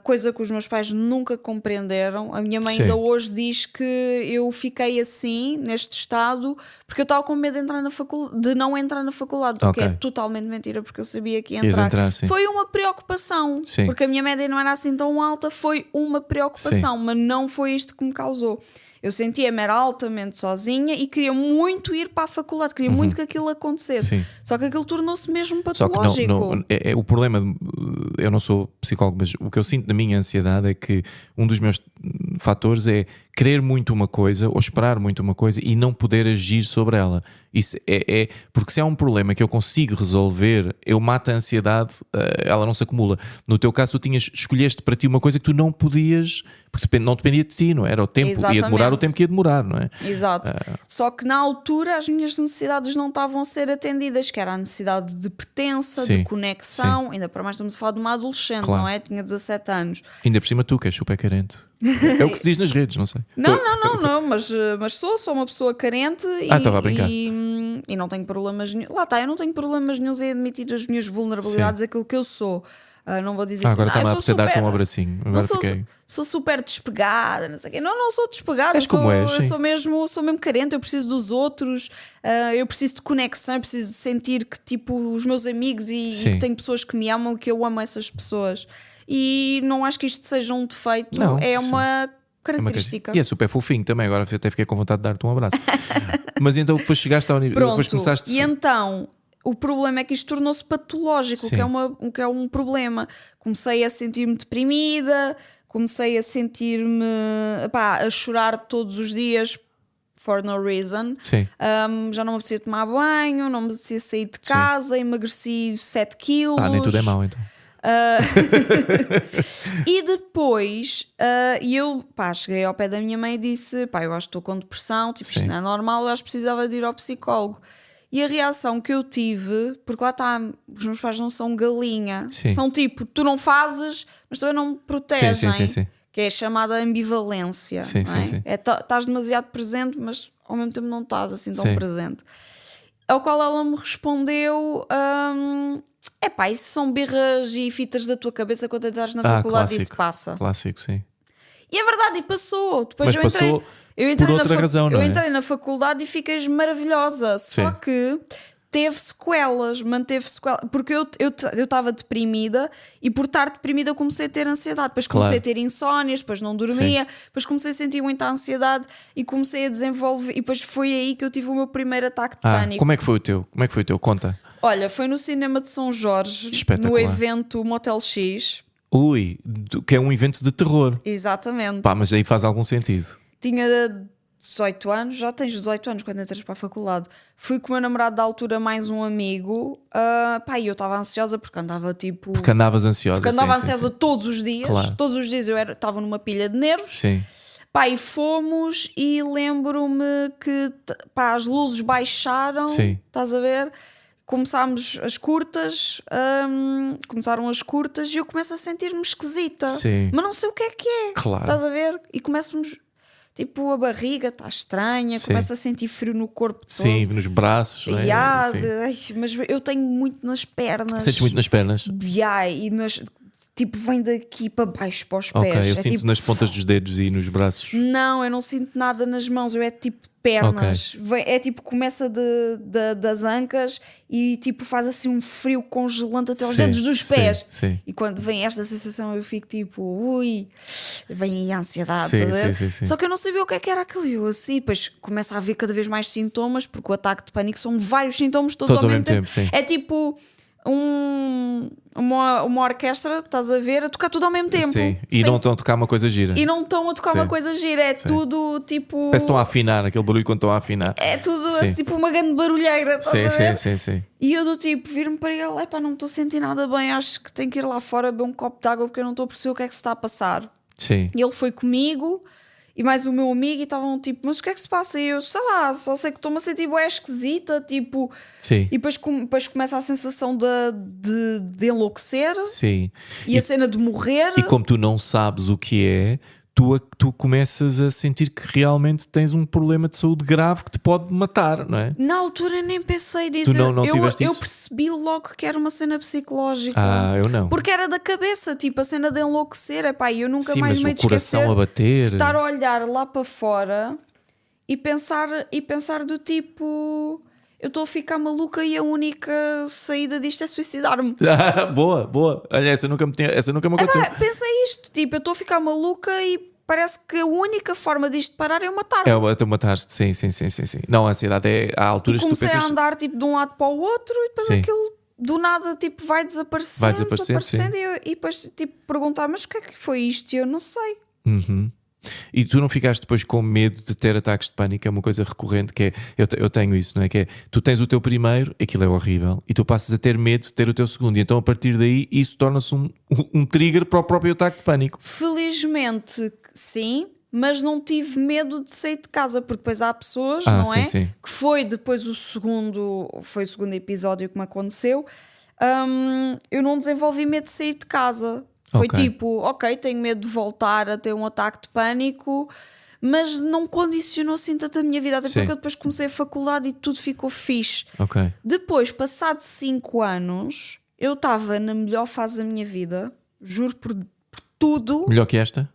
Coisa que os meus pais nunca compreenderam. A minha mãe ainda hoje diz que eu fiquei assim, neste estado, porque eu estava com medo de, de não entrar na faculdade, porque é totalmente mentira, porque eu sabia que ia entrar. Foi uma preocupação, porque a minha média não era assim tão alta, foi uma preocupação, mas não foi isto que me causou. Eu sentia-me era altamente sozinha e queria muito ir para a faculdade, queria muito que aquilo acontecesse. Só que aquilo tornou-se mesmo patológico. Só que o problema, eu não sou psicólogo, mas o que eu sinto da minha ansiedade é que um dos meus fatores é querer muito uma coisa ou esperar muito uma coisa e não poder agir sobre ela. Isso porque se há um problema que eu consigo resolver, eu mato a ansiedade, ela não se acumula. No teu caso, tu escolheste para ti uma coisa que tu não podias, porque não dependia de ti, não era? O tempo ia demorar o tempo que ia demorar, não é? Exato. Só que na altura as minhas necessidades não estavam a ser atendidas, que era a necessidade de pertença, de conexão. Ainda para mais estamos a falar de uma adolescente, não é? Tinha 17 anos. Ainda por cima tu, que és super carente. É o que se diz nas redes, não sei. Não, mas sou uma pessoa carente estava a brincar. E não tenho problemas nenhum. Lá está, eu não tenho problemas nenhum em admitir as minhas vulnerabilidades, aquilo que eu sou. Não vou dizer agora assim, está-me a apetecer dar-te um abracinho. Agora sou super despegada, não sei o quê. Não sou despegada, eu sou mesmo carente, eu preciso dos outros, eu preciso de conexão, eu preciso de sentir que tipo os meus amigos e que tenho pessoas que me amam, que eu amo essas pessoas. E não acho que isto seja um defeito, é uma característica. E é super fofinho também, agora você até fiquei com vontade de dar-te um abraço. Mas então depois chegaste ao nível, depois começaste... E então... O problema é que isto tornou-se patológico, que é um problema. Comecei a sentir-me deprimida, comecei a sentir-me a chorar todos os dias for no reason. Já não me apetecia tomar banho, não me apetecia sair de casa, emagreci 7 quilos. Nem tudo é mau então. E depois eu cheguei ao pé da minha mãe e disse: pá, eu acho que estou com depressão, tipo, isto Sim. não é normal, eu acho que precisava de ir ao psicólogo. E a reação que eu tive, porque lá está, os meus pais não são galinha, Sim. são tipo, tu não fazes, mas também não me protegem, Sim. que é chamada ambivalência. Sim, não é? sim. Estás demasiado presente, mas ao mesmo tempo não estás assim tão Sim. presente. Ao qual ela me respondeu: epá, isso são birras e fitas da tua cabeça quando estás na faculdade, isso passa. Clássico, sim. E é verdade, e passou. Depois Mas eu entrei, passou eu entrei por outra razão, não eu é? entrei na faculdade e fiquei maravilhosa. Só Sim. que teve sequelas, manteve sequelas. Porque eu estava deprimida e por estar deprimida eu comecei a ter ansiedade. Depois comecei Claro. a ter insónias, depois não dormia, depois comecei a sentir muita ansiedade e comecei a desenvolver. E depois foi aí que eu tive o meu primeiro ataque de pânico. Como é que foi o teu? Conta. Olha, foi no cinema de São Jorge, Espetacular. no evento Motel X. Ui, que é um evento de terror. Exatamente. Pá, mas aí faz algum sentido. Tinha 18 anos, já tens 18 anos quando entras para a faculdade. Fui com o meu namorado da altura, mais um amigo. E eu estava ansiosa porque andava tipo. Porque andavas ansiosa. Porque andava sim, ansiosa todos os dias. Claro. Todos os dias eu estava numa pilha de nervos. Sim. E fomos e lembro-me que as luzes baixaram. Sim. Estás a ver? Começámos as curtas, começaram as curtas e eu começo a sentir-me esquisita. Sim. Mas não sei o que é. Claro. Estás a ver? E começo-me, tipo, a barriga está estranha, Sim. começo a sentir frio no corpo todo. Sim, nos braços. Não é? Sim. Mas eu tenho muito nas pernas. Sentes muito nas pernas? Tipo, vem daqui para baixo, para os Ok, pés. eu É sinto tipo, nas pontas dos dedos e nos braços. não, eu não sinto nada nas mãos, eu é tipo pernas. É tipo, começa das ancas e tipo faz assim um frio congelante até aos dedos dos pés. Sim. E quando vem esta sensação eu fico tipo, ui, vem aí a ansiedade. Sim, tá a ver? sim. Só que eu não sabia o que era aquilo. Eu assim, depois começa a haver cada vez mais sintomas, porque o ataque de pânico são vários sintomas todos ao mesmo tempo. Sim. É tipo uma orquestra, estás a ver, a tocar tudo ao mesmo tempo. Sim. E não estão a tocar uma coisa gira. E não estão a tocar Sim. uma coisa gira, é tudo tipo. Parece que estão a afinar, aquele barulho quando estão a afinar. É tudo Sim. assim, tipo uma grande barulheira, estás a ver? Sim. E eu do tipo, vir-me para ele, epá, não estou a sentir nada bem, acho que tenho que ir lá fora beber um copo de água porque eu não estou a perceber o que é que se está a passar. Sim. E ele foi comigo e mais o meu amigo e estavam tipo, mas o que é que se passa? E eu, sei lá, só sei que estou-me a sentir bué esquisita, tipo. Sim. E depois começa a sensação de enlouquecer Sim. e a cena de morrer. E como tu não sabes o que é, tu começas a sentir que realmente tens um problema de saúde grave que te pode matar, não é? Na altura nem pensei nisso. Tu não tiveste eu isso? percebi logo que era uma cena psicológica. Eu não. Porque era da cabeça, tipo a cena de enlouquecer. Epá, eu nunca Sim, mais mas me o coração esquecer a bater. de estar a olhar lá para fora e pensar do tipo, eu estou a ficar maluca e a única saída disto é suicidar-me. Boa. Olha, essa nunca me aconteceu. Pensei isto, tipo, eu estou a ficar maluca e parece que a única forma disto parar é eu matar-me. Tu mataste, sim. Não, a ansiedade há alturas E que tu comecei pensas. a andar tipo de um lado para o outro e depois Sim. aquilo do nada tipo vai desaparecendo e depois tipo perguntar, mas o que é que foi isto? E eu não sei. E tu não ficaste depois com medo de ter ataques de pânico? É uma coisa recorrente que é, eu tenho isso, não é? Que é, tu tens o teu primeiro, aquilo é horrível, e tu passas a ter medo de ter o teu segundo, e então a partir daí isso torna-se um trigger para o próprio ataque de pânico. Felizmente sim, mas não tive medo de sair de casa, porque depois há pessoas, não sim, é? sim. Que foi depois o segundo episódio que me aconteceu. Eu não desenvolvi medo de sair de casa. Foi Ok. tipo, ok, tenho medo de voltar a ter um ataque de pânico, mas não condicionou assim tanto a minha vida, até Sim. porque eu depois comecei a faculdade e tudo ficou fixe. Ok. Depois, passado 5 anos, eu estava na melhor fase da minha vida, juro por tudo. Melhor que esta?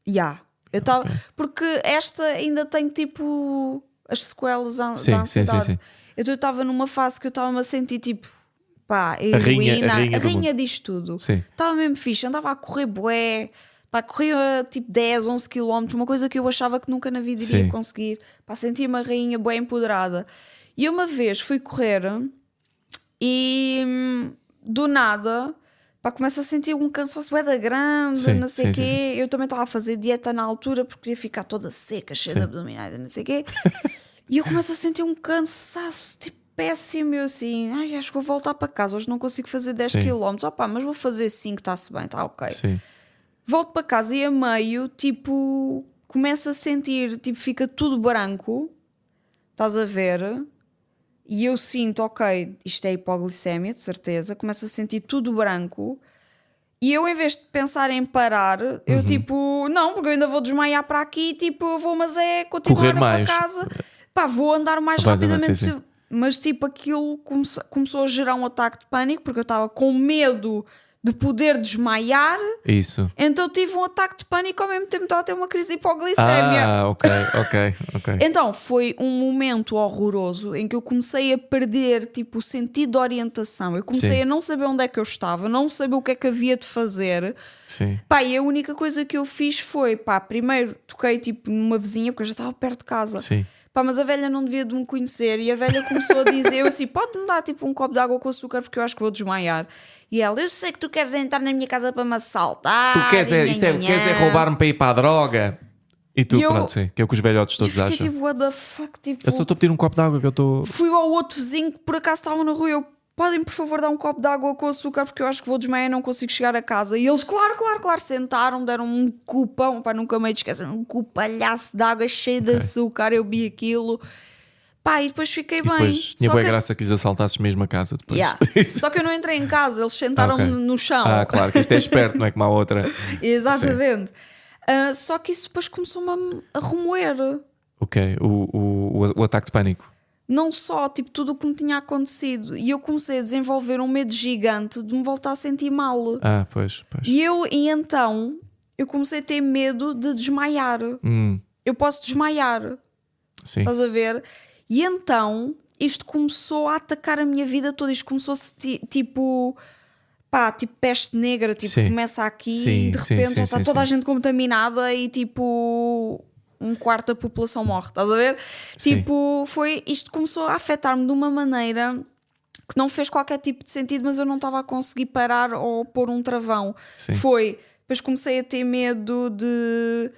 Eu estava, porque esta ainda tem tipo as sequelas da ansiedade. Sim. Eu estava numa fase que eu estava-me a sentir tipo, pá, A rainha disto tudo. Sim. Estava mesmo fixe, andava a correr bué, pá, corria tipo 10, 11 km, uma coisa que eu achava que nunca na vida iria Sim. conseguir. Pá, sentia-me a rainha bué empoderada. E uma vez fui correr e do nada, pá, começo a sentir um cansaço bué da grande, Sim, não sei o sim, quê. Eu também estava a fazer dieta na altura porque queria ficar toda seca, cheia de abdominais, não sei o quê. E eu começo a sentir um cansaço, tipo, péssimo. Eu assim, ai, acho que vou voltar para casa. Hoje não consigo fazer 10 Sim. km. Opá, mas vou fazer 5, está-se bem, está ok. Sim. Volto para casa e a meio, tipo, começo a sentir, tipo, fica tudo branco. Estás a ver? E eu sinto, ok, isto é hipoglicemia, de certeza. Começo a sentir tudo branco. E eu, em vez de pensar em parar, eu tipo, não, porque eu ainda vou desmaiar para aqui, tipo, eu vou, mas é continuar Correr para mais. casa. Pá, vou andar o mais Vais andar, rapidamente sim, sim. possível. Mas tipo, aquilo começou a gerar um ataque de pânico, porque eu estava com medo de poder desmaiar. Isso. Então tive um ataque de pânico ao mesmo tempo estava a ter uma crise de hipoglicemia. Ok. Então foi um momento horroroso em que eu comecei a perder tipo, o sentido de orientação. Eu comecei Sim. a não saber onde é que eu estava, não saber o que é que havia de fazer. Sim. Pá, e a única coisa que eu fiz foi, pá, primeiro toquei tipo numa vizinha, porque eu já estava perto de casa. Sim. Pá, mas a velha não devia de me conhecer. E a velha começou a dizer, eu assim, pode-me dar tipo um copo de água com açúcar porque eu acho que vou desmaiar. E ela, eu sei que tu queres entrar na minha casa para me assaltar. Tu queres é roubar-me para ir para a droga? E tu, E eu- pronto, sim, que é o que os velhotes E todos fiquei acham. tipo, what the fuck, tipo... Eu só estou a pedir um copo de água que eu estou. Fui ao outro vizinho que por acaso estava na rua e eu, podem por favor dar um copo de água com açúcar porque eu acho que vou desmaiar e não consigo chegar a casa. E eles, claro, sentaram, deram um copão, pá, nunca me esquecer, um copalhaço de água cheio de açúcar, eu vi aquilo. Pá, e depois fiquei E bem. depois tinha Só boa que- graça que lhes assaltasses mesmo a casa depois. Yeah. Só que eu não entrei em casa, eles sentaram-me Ok. no chão. Ah, claro, que isto é esperto, não é como a outra. Exatamente. Só que isso depois começou-me a remoer. Ok, o ataque de pânico. Não só, tipo, tudo o que me tinha acontecido. E eu comecei a desenvolver um medo gigante de me voltar a sentir mal. Ah, pois. E então, eu comecei a ter medo de desmaiar. Eu posso desmaiar, Sim. estás a ver? E então, isto começou a atacar a minha vida toda. Isto começou-se tipo... Pá, tipo peste negra, tipo, Sim. começa aqui Sim, e de sim, repente sim, já está sim, toda a sim. gente contaminada e tipo um quarto da população morre, estás a ver? Sim. Tipo, isto começou a afetar-me de uma maneira que não fez qualquer tipo de sentido, mas eu não estava a conseguir parar ou pôr um travão. Sim. Depois comecei a ter medo de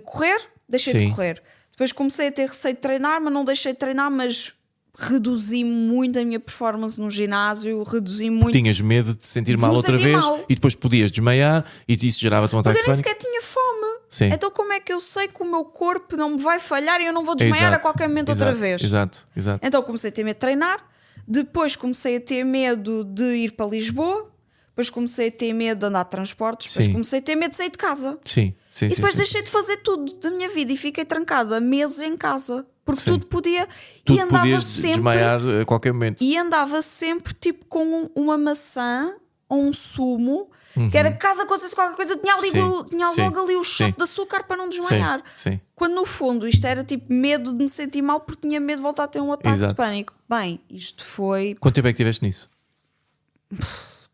correr, deixei de Sim. correr. Depois comecei a ter receio de treinar, mas não deixei de treinar, mas reduzi muito a minha performance no ginásio, reduzi muito. Tinhas medo de te sentir De mal me outra sentir vez mal. e depois podias desmaiar e isso gerava-te um ataque Porque eu de nem pânico. sequer tinha fome. Sim. Então como é que eu sei que o meu corpo não me vai falhar e eu não vou desmaiar a qualquer momento outra vez? Exato. Então comecei a ter medo de treinar, depois comecei a ter medo de ir para Lisboa, depois comecei a ter medo de andar de transportes, depois Sim. comecei a ter medo de sair de casa. Sim. E depois sim. deixei de fazer tudo da minha vida e fiquei trancada meses em casa. Porque Sim. tudo podia. Tu e andava podias sempre. desmaiar a qualquer momento. E andava sempre tipo com uma maçã ou um sumo, que era caso acontecesse qualquer coisa, tinha, ali, tinha Sim. logo ali o shot Sim. de açúcar para não desmaiar. Sim. Quando no fundo isto era tipo medo de me sentir mal porque tinha medo de voltar a ter um ataque Exato. de pânico. Bem, isto foi. Quanto tempo é que tiveste nisso?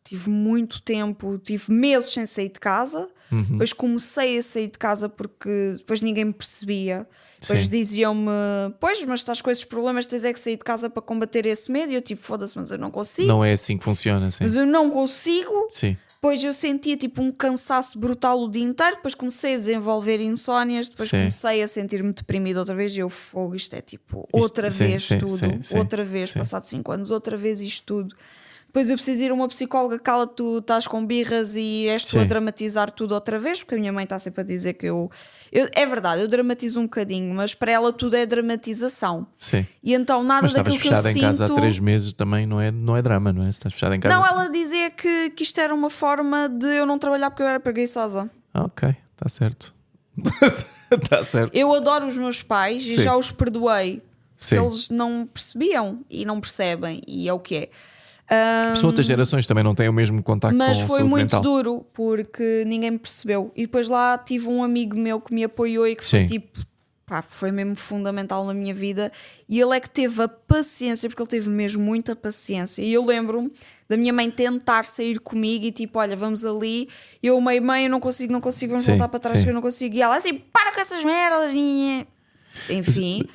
Tive muito tempo, tive meses sem sair de casa. Depois comecei a sair de casa porque depois ninguém me percebia. Depois Sim. diziam-me: pois, mas estás com esses problemas, tens é que sair de casa para combater esse medo. E eu tipo, foda-se, mas eu não consigo. Não é assim que funciona, sim. Mas eu não consigo. Sim. Depois eu sentia tipo um cansaço brutal o dia inteiro. Depois comecei a desenvolver insónias. Depois Sim. comecei a sentir-me deprimida outra vez. E eu, fogo, isto é tipo outra Sim, vez sim, tudo. sim, Outra vez, sim. passado 5 anos, outra vez isto tudo. Depois eu preciso ir a uma psicóloga, cala, tu estás com birras e és tu a Sim. dramatizar tudo outra vez, porque a minha mãe está sempre a dizer que eu... É verdade, eu dramatizo um bocadinho, mas para ela tudo é dramatização. Sim. E então nada Mas estavas daquilo que eu fechada em casa há sinto... 3 meses também não é drama, não é? Se estás fechada em casa. Não, ela dizia que isto era uma forma de eu não trabalhar porque eu era preguiçosa. Ok, está certo. Está certo. Eu adoro os meus pais e Sim. já os perdoei. Sim. Eles não percebiam e não percebem, e é o que é. São outras gerações também não têm o mesmo contacto Mas com a foi saúde muito mental. duro porque ninguém me percebeu. E depois lá tive um amigo meu que me apoiou e que foi Sim. tipo, pá, foi mesmo fundamental na minha vida. E ele é que teve a paciência, porque ele teve mesmo muita paciência. E eu lembro-me da minha mãe tentar sair comigo e tipo, olha, vamos ali. Eu, mãe, eu não consigo, vamos Sim, voltar para trás, sim. que eu não consigo. E ela assim, para com essas merdas. Enfim.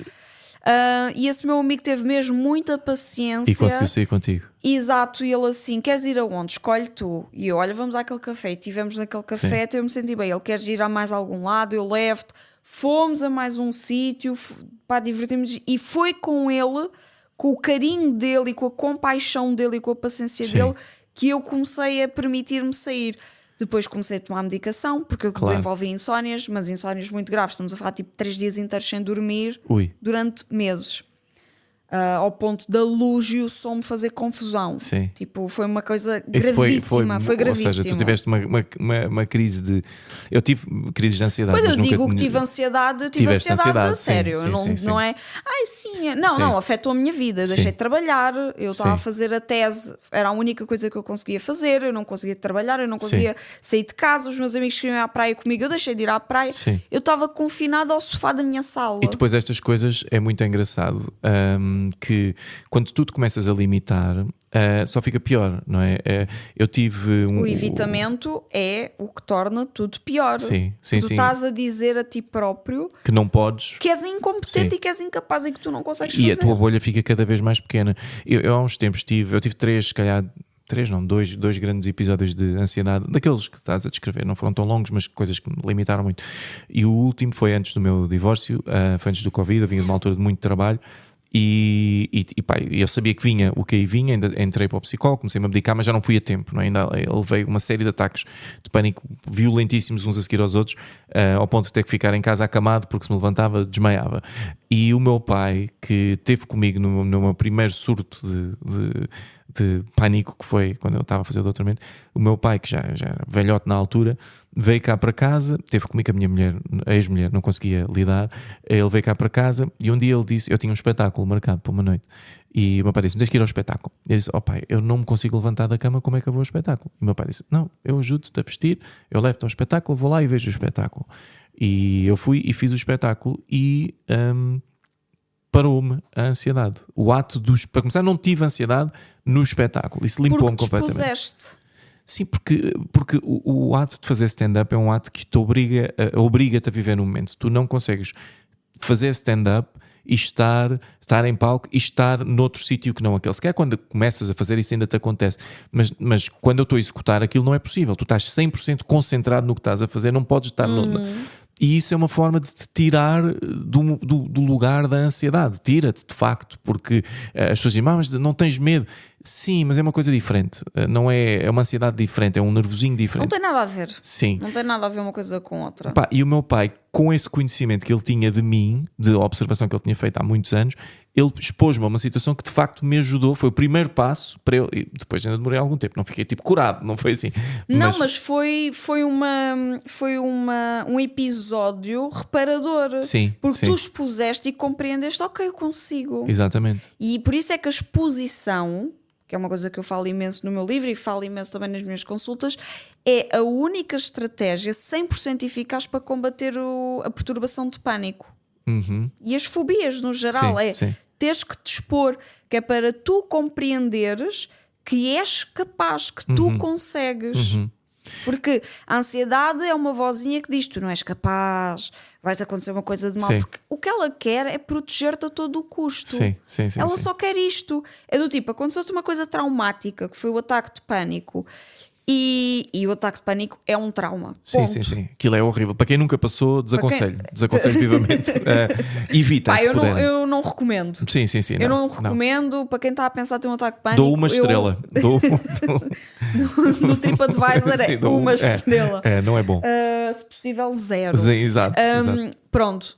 E esse meu amigo teve mesmo muita paciência. E conseguiu sair contigo. Exato, e ele assim, queres ir aonde? Escolhe tu. E eu, olha, vamos àquele café. E tivemos naquele café, Sim. até eu me senti bem. Ele, queres ir a mais algum lado? Eu levo-te. Fomos a mais um sítio, pá, divertimos. E foi com ele com o carinho dele e com a compaixão dele e com a paciência Sim. dele que eu comecei a permitir-me sair. Depois comecei a tomar medicação, porque eu desenvolvi insónias, mas insónias muito graves. Estamos a falar tipo 3 dias inteiros sem dormir durante meses. Ao ponto da luz e o som me fazer confusão. Sim. Tipo, foi uma coisa Isso gravíssima. Foi gravíssima. Ou seja, tu tiveste uma crise de... Eu tive crises de ansiedade. Quando mas eu digo nunca... que tive ansiedade, eu tive Tiveste ansiedade a sim, sério. sim, não, sim. não é... Ai, sim. Não, Sim. não, afetou a minha vida. Eu Sim. deixei de trabalhar. Eu estava a Sim. fazer a tese. Era a única coisa que eu conseguia fazer. Eu não conseguia trabalhar. Eu não conseguia sair de casa. Os meus amigos queriam ir à praia comigo. Eu deixei de ir à praia. Sim. Eu estava confinada ao sofá da minha sala. E depois estas coisas é muito engraçado, que quando tu te começas a limitar, só fica pior, não é? Eu tive O evitamento é o que torna tudo pior. Sim, tu estás a dizer a ti próprio que não podes, que és incompetente Sim. e que és incapaz e que tu não consegues e fazer. a tua bolha fica cada vez mais pequena. Eu há uns tempos eu tive 2 grandes episódios de ansiedade, daqueles que estás a descrever, não foram tão longos, mas coisas que me limitaram muito. E o último foi antes do meu divórcio, foi antes do Covid. Eu vinha de uma altura de muito trabalho. E pá, eu sabia que vinha o que aí vinha, ainda entrei para o psicólogo, comecei-me a medicar, mas já não fui a tempo, não é? Ainda levei uma série de ataques de pânico violentíssimos uns a seguir aos outros, ao ponto de ter que ficar em casa acamado, porque se me levantava desmaiava. E o meu pai, que esteve comigo no meu primeiro surto de pânico, que foi quando eu estava a fazer o doutoramento, o meu pai, que já era velhote na altura, veio cá para casa, teve comigo a minha mulher, a ex-mulher, não conseguia lidar. Ele veio cá para casa e um dia ele disse, eu tinha um espetáculo marcado para uma noite, e o meu pai disse, tens que ir ao espetáculo. Eu disse, pai, eu não me consigo levantar da cama, como é que eu vou ao espetáculo? E o meu pai disse, não, eu ajudo-te a vestir, eu levo-te ao espetáculo, vou lá e vejo o espetáculo. E eu fui e fiz o espetáculo e parou-me a ansiedade. O ato para começar, não tive ansiedade no espetáculo, isso limpou-me completamente. Dispuseste. Sim, porque o ato de fazer stand-up é um ato que te obriga-te a viver no momento. Tu não consegues fazer stand-up e estar em palco e estar noutro sítio que não aquele. Se calhar quando começas a fazer isso ainda te acontece, mas quando eu estou a executar aquilo não é possível. Tu estás 100% concentrado no que estás a fazer, não podes estar E isso é uma forma de te tirar do lugar da ansiedade. Tira-te, de facto, porque as pessoas dizem, mas não tens medo. Sim, mas é uma coisa diferente. Não é uma ansiedade diferente, é um nervosinho diferente. Não tem nada a ver. Sim. Não tem nada a ver uma coisa com outra. Pá, e o meu pai, com esse conhecimento que ele tinha de mim, de observação que ele tinha feito há muitos anos, ele expôs-me a uma situação que de facto me ajudou. Foi o primeiro passo para eu. E depois ainda demorei algum tempo, não fiquei tipo curado, não foi assim. Não, mas foi um episódio reparador. Sim, porque sim. tu expuseste e compreendeste, ok, eu consigo. Exatamente. E por isso é que a exposição, que é uma coisa que eu falo imenso no meu livro e falo imenso também nas minhas consultas, é a única estratégia 100% eficaz para combater a perturbação de pânico. E as fobias no geral. Sim. Teres que te expor, que é para tu compreenderes que és capaz, que tu consegues. Porque a ansiedade é uma vozinha que diz, tu não és capaz, vai-te acontecer uma coisa de mal. Sim. Porque o que ela quer é proteger-te a todo o custo. Sim. Ela só quer isto. É do tipo, aconteceu-te uma coisa traumática, que foi o ataque de pânico. E o ataque de pânico é um trauma. Sim. Aquilo é horrível. Para quem nunca passou, desaconselho vivamente. Evitem, se puderem. Eu não recomendo. Sim. Eu não recomendo. Para quem está a pensar ter um ataque de pânico, Dou uma estrela. No TripAdvisor Sim, uma estrela. Não é bom. Se possível, 0. Sim, exato. Pronto.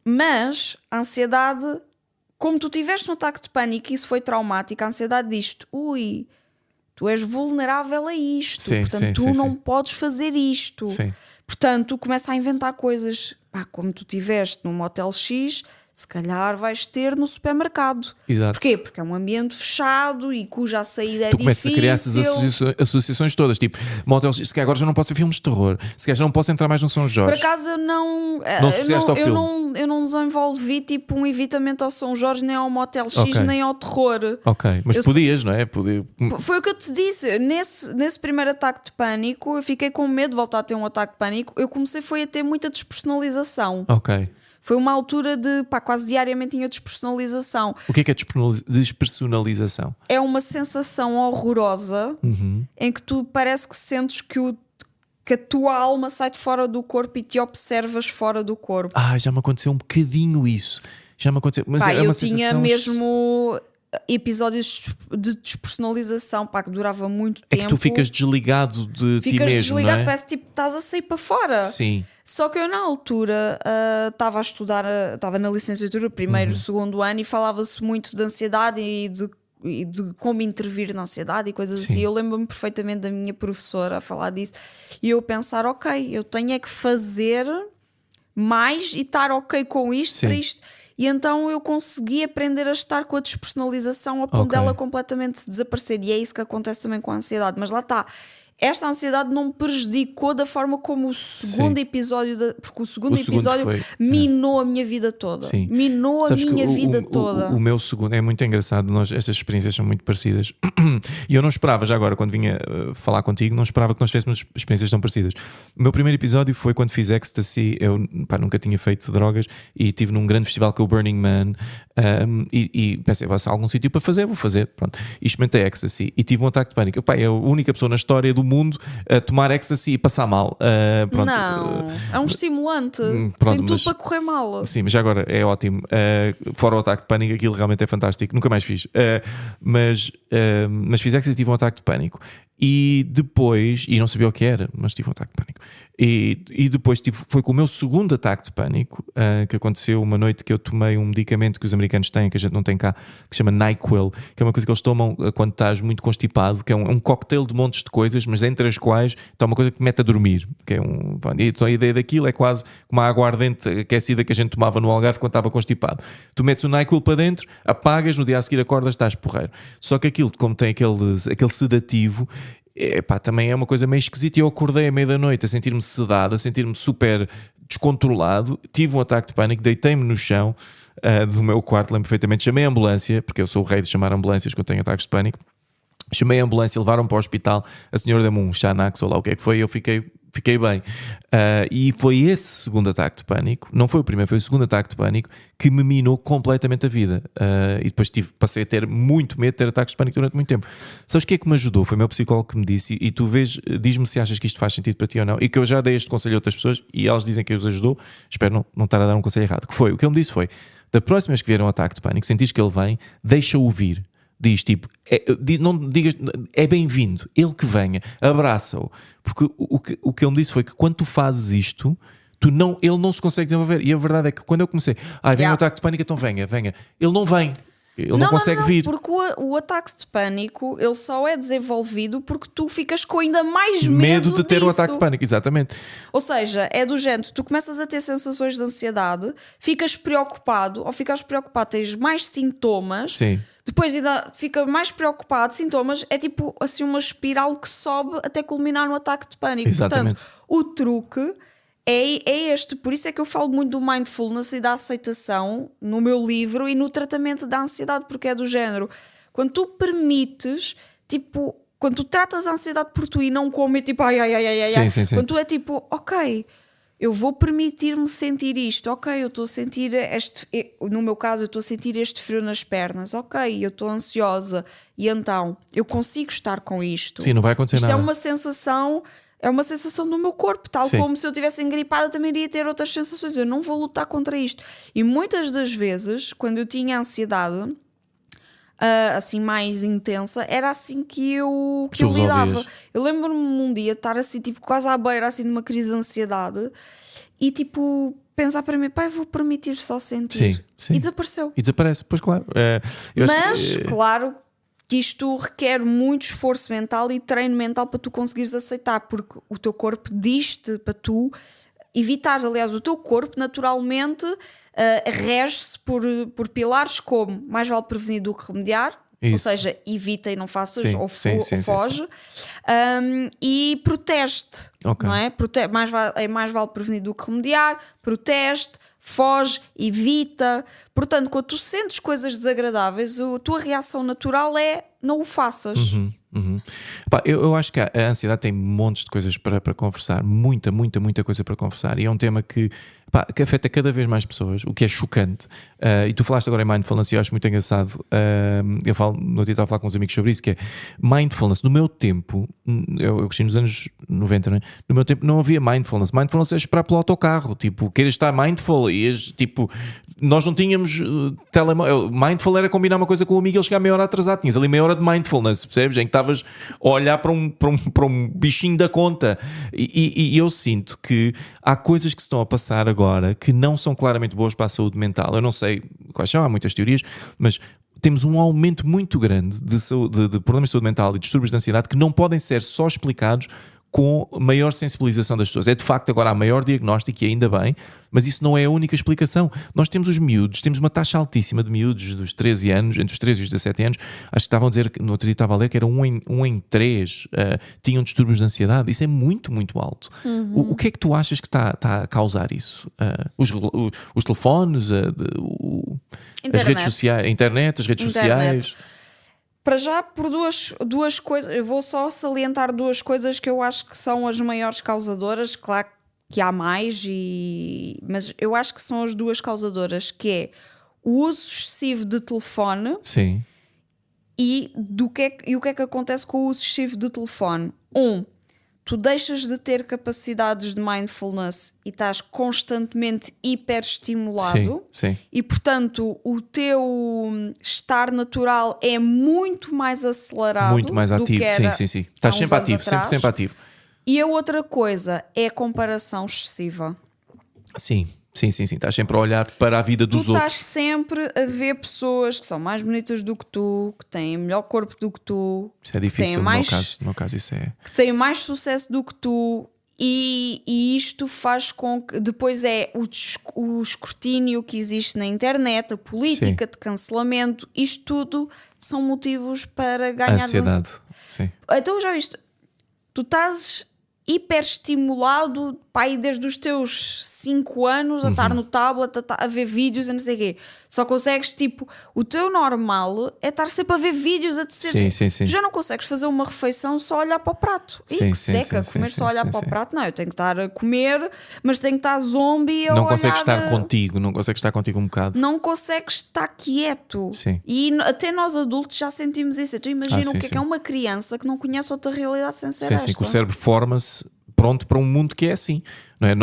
Mas a ansiedade, como tu tiveste um ataque de pânico e isso foi traumático, a ansiedade diz-te, ui, tu és vulnerável a isto, portanto tu não podes fazer isto. Portanto, começa a inventar coisas. Como tu tiveste num motel X, se calhar vais ter no supermercado. Exato. Porquê? Porque é um ambiente fechado e cuja saída é tu começas difícil. a criar essas associações todas, tipo, motel, se calhar agora já não posso ver filmes de terror, se calhar já não posso entrar mais no São Jorge. Por acaso eu não desenvolvi tipo um evitamento ao São Jorge, nem ao motel X, nem ao terror. Ok, mas podias, não é? Foi o que eu te disse. Nesse primeiro ataque de pânico, eu fiquei com medo de voltar a ter um ataque de pânico. Eu comecei a ter muita despersonalização. Ok. Foi uma altura de, quase diariamente tinha despersonalização. O que é despersonalização? É uma sensação horrorosa em que tu parece que sentes que a tua alma sai de fora do corpo e te observas fora do corpo. Já me aconteceu um bocadinho isso. Já me aconteceu. Mas é eu uma tinha sensação... mesmo episódios de despersonalização, pá, que durava muito tempo. É que tu ficas desligado de ti mesmo, desligado, não é? parece tipo estás a sair para fora. Sim. Só que eu na altura estava a estudar, estava na licenciatura, primeiro, segundo ano, e falava-se muito de ansiedade e de como intervir na ansiedade e coisas assim. Eu lembro-me perfeitamente da minha professora a falar disso e eu pensar, ok, eu tenho é que fazer mais e estar ok com isto, para isto. E então eu consegui aprender a estar com a despersonalização a ponto dela completamente desaparecer. E é isso que acontece também com a ansiedade. Mas lá está. Esta ansiedade não me prejudicou da forma como o segundo episódio, porque o segundo episódio minou a minha vida toda. Sim. Minou Sabes a minha vida toda. toda. O meu segundo é muito engraçado. Estas experiências são muito parecidas. E eu não esperava, já agora, quando vinha falar contigo, não esperava que nós tivéssemos experiências tão parecidas. O meu primeiro episódio foi quando fiz ecstasy. Eu nunca tinha feito drogas e estive num grande festival que é o Burning Man. E pensei, se há algum sítio para fazer, vou fazer. Pronto. E experimentei ecstasy e tive um ataque de pânico. É a única pessoa na história do mundo a tomar ecstasy e passar mal. Pronto. Não, é um estimulante. Pronto, tem tudo para correr mal. Sim, mas já agora é ótimo. Fora o ataque de pânico, aquilo realmente é fantástico. Nunca mais fiz. Mas fiz ecstasy e tive um ataque de pânico. E depois, e não sabia o que era, mas tive um ataque de pânico. E depois foi com o meu segundo ataque de pânico que aconteceu uma noite que eu tomei um medicamento que os americanos têm, que a gente não tem cá, que se chama NyQuil, que é uma coisa que eles tomam quando estás muito constipado, que é um cocktail de montes de coisas, mas entre as quais está uma coisa que te mete a dormir. Que é então a ideia daquilo é quase como a aguardente aquecida que a gente tomava no Algarve quando estava constipado. Tu metes o NyQuil para dentro, apagas, no dia a seguir acordas, estás porreiro. Só que aquilo, como tem aquele sedativo, também é uma coisa meio esquisita. Eu acordei à meia da noite a sentir-me sedado, a sentir-me super descontrolado, tive um ataque de pânico, deitei-me no chão do meu quarto, lembro perfeitamente, chamei a ambulância, porque eu sou o rei de chamar ambulâncias quando tenho ataques de pânico. Chamei a ambulância, levaram-me para o hospital, a senhora deu-me um Xanax ou lá o que é que foi, e eu fiquei bem. E foi esse segundo ataque de pânico, não foi o primeiro, foi o segundo ataque de pânico que me minou completamente a vida. E depois passei a ter muito medo de ter ataques de pânico durante muito tempo. Sabes o que é que me ajudou? Foi o meu psicólogo que me disse, e tu diz-me se achas que isto faz sentido para ti ou não, e que eu já dei este conselho a outras pessoas e elas dizem que os ajudou. Espero não estar a dar um conselho errado. O que ele me disse foi: da próxima vez que vier um ataque de pânico, sentires que ele vem, deixa-o vir. Diz tipo, não digas, é bem-vindo, ele que venha, abraça-o. Porque o que ele me disse foi que quando tu fazes isto, ele não se consegue desenvolver. E a verdade é que quando eu comecei, vem um ataque de pânico, então venha. Ele não vem. Ele não consegue vir. Porque o ataque de pânico, ele só é desenvolvido porque tu ficas com ainda mais medo de ter disso. um ataque de pânico, exatamente. Ou seja, é do género, tu começas a ter sensações de ansiedade, ficas preocupado, ao ficares preocupado tens mais sintomas. Sim. Depois ainda fica mais preocupado, sintomas, é tipo assim uma espiral que sobe até culminar no ataque de pânico. Exatamente. Portanto, o truque é este. Por isso é que eu falo muito do mindfulness e da aceitação no meu livro e no tratamento da ansiedade, porque é do género, quando tu permites, tipo, quando tu tratas a ansiedade por tu e não como tipo, Sim. quando tu é tipo, ok, eu vou permitir-me sentir isto, ok, eu estou a sentir no meu caso eu estou a sentir este frio nas pernas, ok, eu estou ansiosa e então eu consigo estar com isto. Sim, não vai acontecer isto nada. É uma sensação do meu corpo, tal como se eu estivesse engripada também iria ter outras sensações. Eu não vou lutar contra isto. E muitas das vezes, quando eu tinha ansiedade assim mais intensa, era assim que eu lidava. Eu lembro-me um dia estar assim, tipo, quase à beira assim, de uma crise de ansiedade e tipo pensar para mim, eu vou permitir só sentir. Sim. E desapareceu. E desaparece, pois claro. Claro que isto requer muito esforço mental e treino mental para tu conseguires aceitar, porque o teu corpo diz-te para tu evitares. Aliás, o teu corpo naturalmente rege-se por pilares como mais vale prevenir do que remediar. Isso. Ou seja, evita e não faças, foge. E protege-te, não é? Mais vale prevenir do que remediar, protege-te, foge, evita. Portanto, quando tu sentes coisas desagradáveis, a tua reação natural é não o faças. Eu acho que a ansiedade tem montes de coisas para conversar, muita coisa para conversar, e é um tema que afeta cada vez mais pessoas, o que é chocante. E tu falaste agora em mindfulness e eu acho muito engraçado. Eu estava a falar com uns amigos sobre isso, que é mindfulness. No meu tempo, eu cresci nos anos 90, não é? No meu tempo não havia mindfulness. Mindfulness é esperar pelo autocarro, tipo, queres estar mindful e tipo, nós não tínhamos telemóvel. Mindful era combinar uma coisa com o amigo e ele chegar meia hora atrasado. Tinhas ali meia hora de mindfulness, percebes? Em que estavas a olhar para um bichinho da conta. E eu sinto que há coisas que se estão a passar agora que não são claramente boas para a saúde mental. Eu não sei quais são, há muitas teorias, mas temos um aumento muito grande de problemas de saúde mental e distúrbios de ansiedade que não podem ser só explicados com maior sensibilização das pessoas. É de facto agora a maior diagnóstico e ainda bem, mas isso não é a única explicação. Nós temos os miúdos, temos uma taxa altíssima de miúdos dos 13 anos, entre os 13 e os 17 anos, acho que estavam a dizer, no outro dia estava a ler que era um em 3 tinham distúrbios de ansiedade. Isso é muito, muito alto. O que é que tu achas que está a causar isso? Os telefones, as redes sociais, a internet, as redes sociais... Para já, por duas coisas, eu vou só salientar duas coisas que eu acho que são as maiores causadoras. Claro que há mais, mas eu acho que são as duas causadoras, que é o uso excessivo de telefone. Sim. E o que é que acontece com o uso excessivo de telefone? Tu deixas de ter capacidades de mindfulness e estás constantemente hiperestimulado. Sim. E portanto o teu estar natural é muito mais acelerado, muito mais ativo, do que era sim. Estás sempre ativo, sempre ativo. E a outra coisa é a comparação excessiva. Sim. Estás sempre a olhar para a vida dos outros. Tu estás sempre a ver pessoas que são mais bonitas do que tu, que têm melhor corpo do que tu. Isso é difícil, no meu caso isso é... Que têm mais sucesso do que tu. E isto faz com que depois o escrutínio que existe na internet, a política de cancelamento, isto tudo são motivos para ganhar ansiedade. Sim. Então já viste, tu estás hiperestimulado, pai, desde os teus 5 anos a estar no tablet, a ver vídeos e não sei o quê. Só consegues, tipo, o teu normal é estar sempre a ver vídeos a dizer. Sim. Tu já não consegues fazer uma refeição só olhar para o prato. Comer só olhar para o prato. Não, eu tenho que estar a comer, mas tenho que estar zombie a não olhar. Consegues estar contigo, não consegues estar contigo um bocado. Não consegues estar quieto. Sim. E até nós adultos já sentimos isso. Tu imagina o que é uma criança que não conhece outra realidade sem ser esta. Sim, que o cérebro forma-se pronto para um mundo que é assim, não é?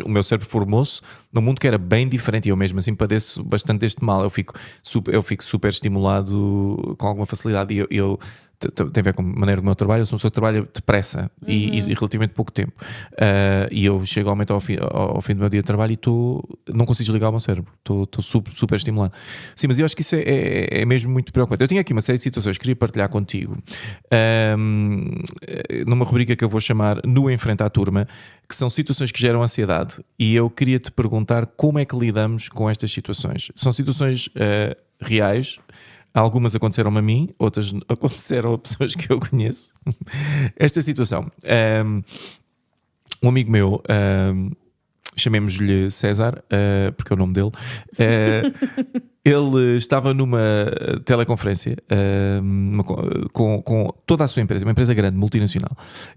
O meu cérebro formou-se num mundo que era bem diferente e eu mesmo assim padeço bastante deste mal. Eu fico super estimulado com alguma facilidade e eu tem a ver com a maneira como eu trabalho. Eu sou uma pessoa que trabalha depressa e relativamente pouco tempo. E eu chego ao fim do meu dia de trabalho e não consigo desligar o meu cérebro. Estou super estimulado. Sim, mas eu acho que isso é mesmo muito preocupante. Eu tinha aqui uma série de situações que queria partilhar contigo, numa rubrica que eu vou chamar No Enfrenta à Turma, que são situações que geram ansiedade. E eu queria te perguntar como é que lidamos com estas situações. São situações reais. Algumas aconteceram-me a mim, outras aconteceram a pessoas que eu conheço. Esta situação. Um amigo meu, chamemos-lhe César, porque é o nome dele, ele estava numa teleconferência com toda a sua empresa, uma empresa grande, multinacional,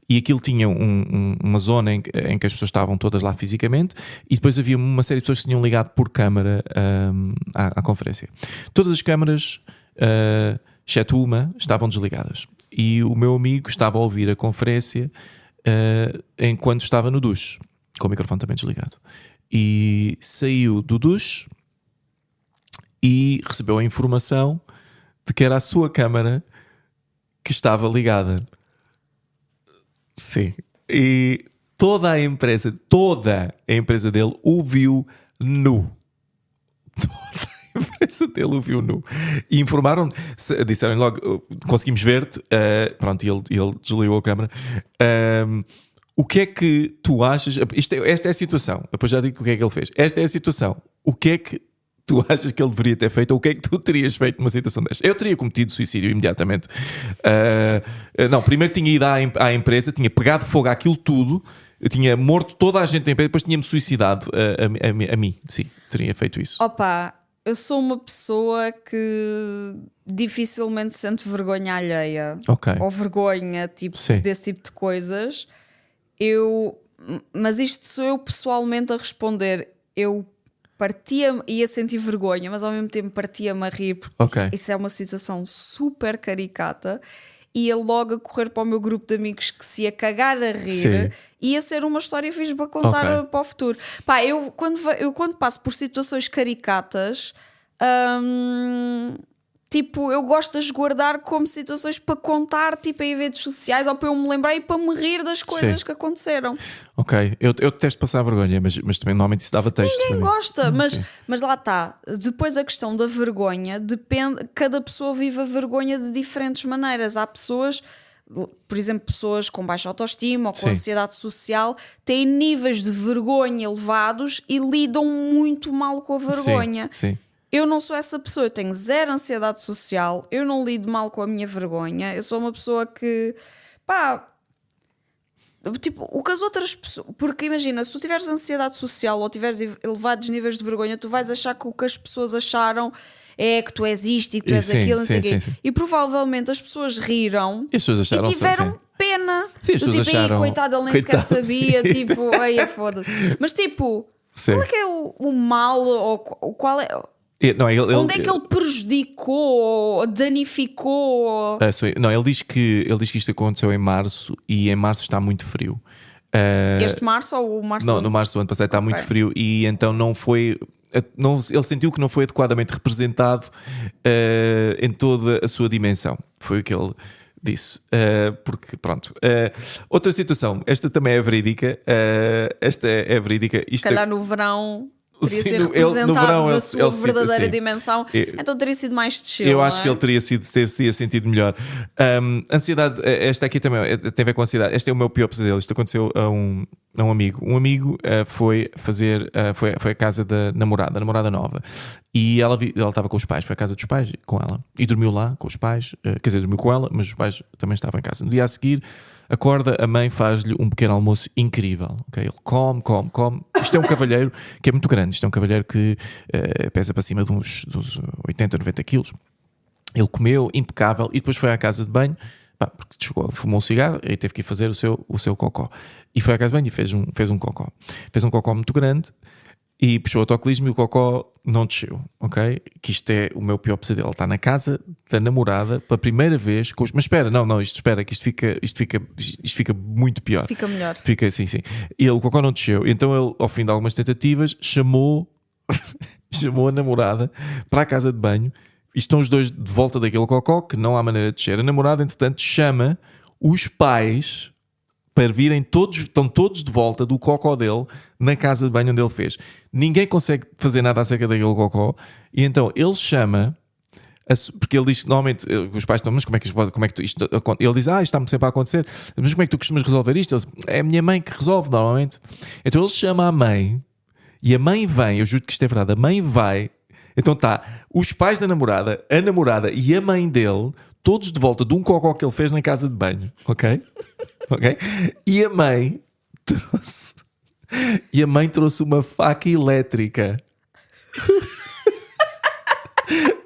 e aquilo tinha uma zona em que as pessoas estavam todas lá fisicamente e depois havia uma série de pessoas que tinham ligado por câmara à conferência. Todas as câmaras, exceto uma, estavam desligadas e o meu amigo estava a ouvir a conferência enquanto estava no duche, com o microfone também desligado, e saiu do duche e recebeu a informação de que era a sua câmara que estava ligada. Sim. E toda a empresa dele o viu nu. A empresa dele o viu nu. E informaram, disseram logo, conseguimos ver-te. Pronto, e ele desligou a câmara. O que é que tu achas? Esta é a situação. Depois já digo o que é que ele fez. Esta é a situação. O que é que tu achas que ele deveria ter feito? Ou o que é que tu terias feito numa situação desta? Eu teria cometido suicídio imediatamente. Não, primeiro tinha ido à empresa, tinha pegado fogo àquilo tudo, eu tinha morto toda a gente da empresa, depois tinha-me suicidado a mim. Sim, teria feito isso. Opa, eu sou uma pessoa que dificilmente sente vergonha alheia. Okay. Ou vergonha desse tipo de coisas. Mas isto sou eu pessoalmente a responder. Eu ia sentir vergonha, mas ao mesmo tempo partia-me a rir, porque isso é uma situação super caricata. ia logo a correr para o meu grupo de amigos que se ia cagar a rir. Sim. Ia ser uma história fixe para contar Ok. para o futuro. Pá, eu quando passo por situações caricatas, tipo, eu gosto de as guardar como situações para contar, tipo, em eventos sociais, ou para eu me lembrar e para me rir das coisas Sim. que aconteceram. Ok, eu detesto passar vergonha, mas também normalmente isso dava texto. Ninguém para mim. gosta, Sim. mas lá está. Depois a questão da vergonha depende, cada pessoa vive a vergonha de diferentes maneiras. Há pessoas, por exemplo, pessoas com baixa autoestima ou com Sim. ansiedade social, têm níveis de vergonha elevados e lidam muito mal com a vergonha. Sim. Eu não sou essa pessoa, eu tenho zero ansiedade social, eu não lido mal com a minha vergonha, eu sou uma pessoa que, pá, tipo, o que as outras pessoas. Porque imagina, se tu tiveres ansiedade social ou tiveres elevados níveis de vergonha, tu vais achar que o que as pessoas acharam é que tu és isto e que tu és Sim, aquilo, não sei o sim, quê. sim. E provavelmente as pessoas riram E as pessoas acharam e tiveram sim. pena. Sim, as Do pessoas tipo, acharam- coitado, ele nem sequer Coitado, sabia, sim. tipo, aí é foda-se. Mas tipo, Sim. qual é que é o mal ou qual é. Não, Onde é que ele prejudicou ou danificou? Não, ele diz que isto aconteceu em março e em março está muito frio. Este março ou o março? Não, no março do ano passado está Ok. muito frio e então não foi. Ele sentiu que não foi adequadamente representado em toda a sua dimensão. Foi o que ele disse. Porque, pronto. Outra situação, esta também é verídica. Esta é verídica. Se calhar no verão teria Sim, ser no representado verão da ele- sua ele cita, verdadeira sim. dimensão. Então teria sido mais de chill, Eu não acho é? que ele teria sentido melhor. Ansiedade, esta aqui também tem a ver com ansiedade. Este é o meu pior pesadelo. Isto aconteceu a um amigo. Um amigo foi à casa da namorada nova. E ela estava com os pais, foi à casa dos pais com ela. E dormiu lá com os pais. Quer dizer, dormiu com ela, mas os pais também estavam em casa. No dia a seguir, acorda, a mãe faz-lhe um pequeno almoço incrível. Okay? Ele come. Isto é um cavalheiro que é muito grande. Isto é um cavalheiro que pesa para cima de uns 80, 90 quilos. Ele comeu, impecável, e depois foi à casa de banho, porque chegou, fumou um cigarro e teve que ir fazer o seu cocó. E foi à casa de banho e fez um cocó. Fez um cocó muito grande e puxou o autocolismo e o cocó não desceu, ok? Que isto é o meu pior pesadelo. Ele está na casa da namorada pela primeira vez, mas espera, espera, que isto fica muito pior. Fica melhor. Fica assim, sim. E o cocó não desceu. Então ele, ao fim de algumas tentativas, chamou a namorada para a casa de banho e estão os dois de volta daquele cocó que não há maneira de descer. A namorada, entretanto, chama os pais para virem estão todos de volta do cocó dele na casa de banho onde ele fez. Ninguém consegue fazer nada acerca daquele cocó e então ele chama, porque ele diz que normalmente os pais estão, mas como é que isto acontece? Ele diz, isto está-me sempre a acontecer, mas como é que tu costumas resolver isto? Ele diz, é a minha mãe que resolve normalmente. Então ele chama a mãe e a mãe vem, eu juro que isto é verdade, a mãe vai, então está os pais da namorada, a namorada e a mãe dele, todos de volta de um cocó que ele fez na casa de banho, ok? Ok? E a mãe trouxe uma faca elétrica.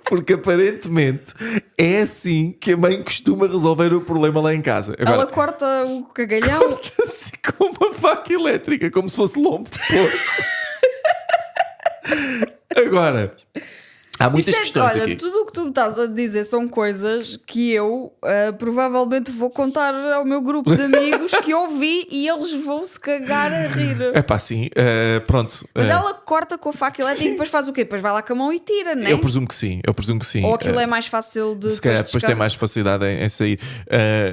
Porque aparentemente é assim que a mãe costuma resolver o problema lá em casa. Agora, Ela corta o cagalhão. corta-se com uma faca elétrica, como se fosse lombo de porco. Agora, há muitas questões olha, aqui. tudo o que tu me estás a dizer são coisas que eu provavelmente vou contar ao meu grupo de amigos que ouvi e eles vão se cagar a rir. É pá, sim, pronto. Mas ela corta com a faca elétrica e depois faz o quê? Depois vai lá com a mão e tira, não é? Eu presumo que sim. Ou aquilo é mais fácil de se calhar depois depois tem mais facilidade em sair.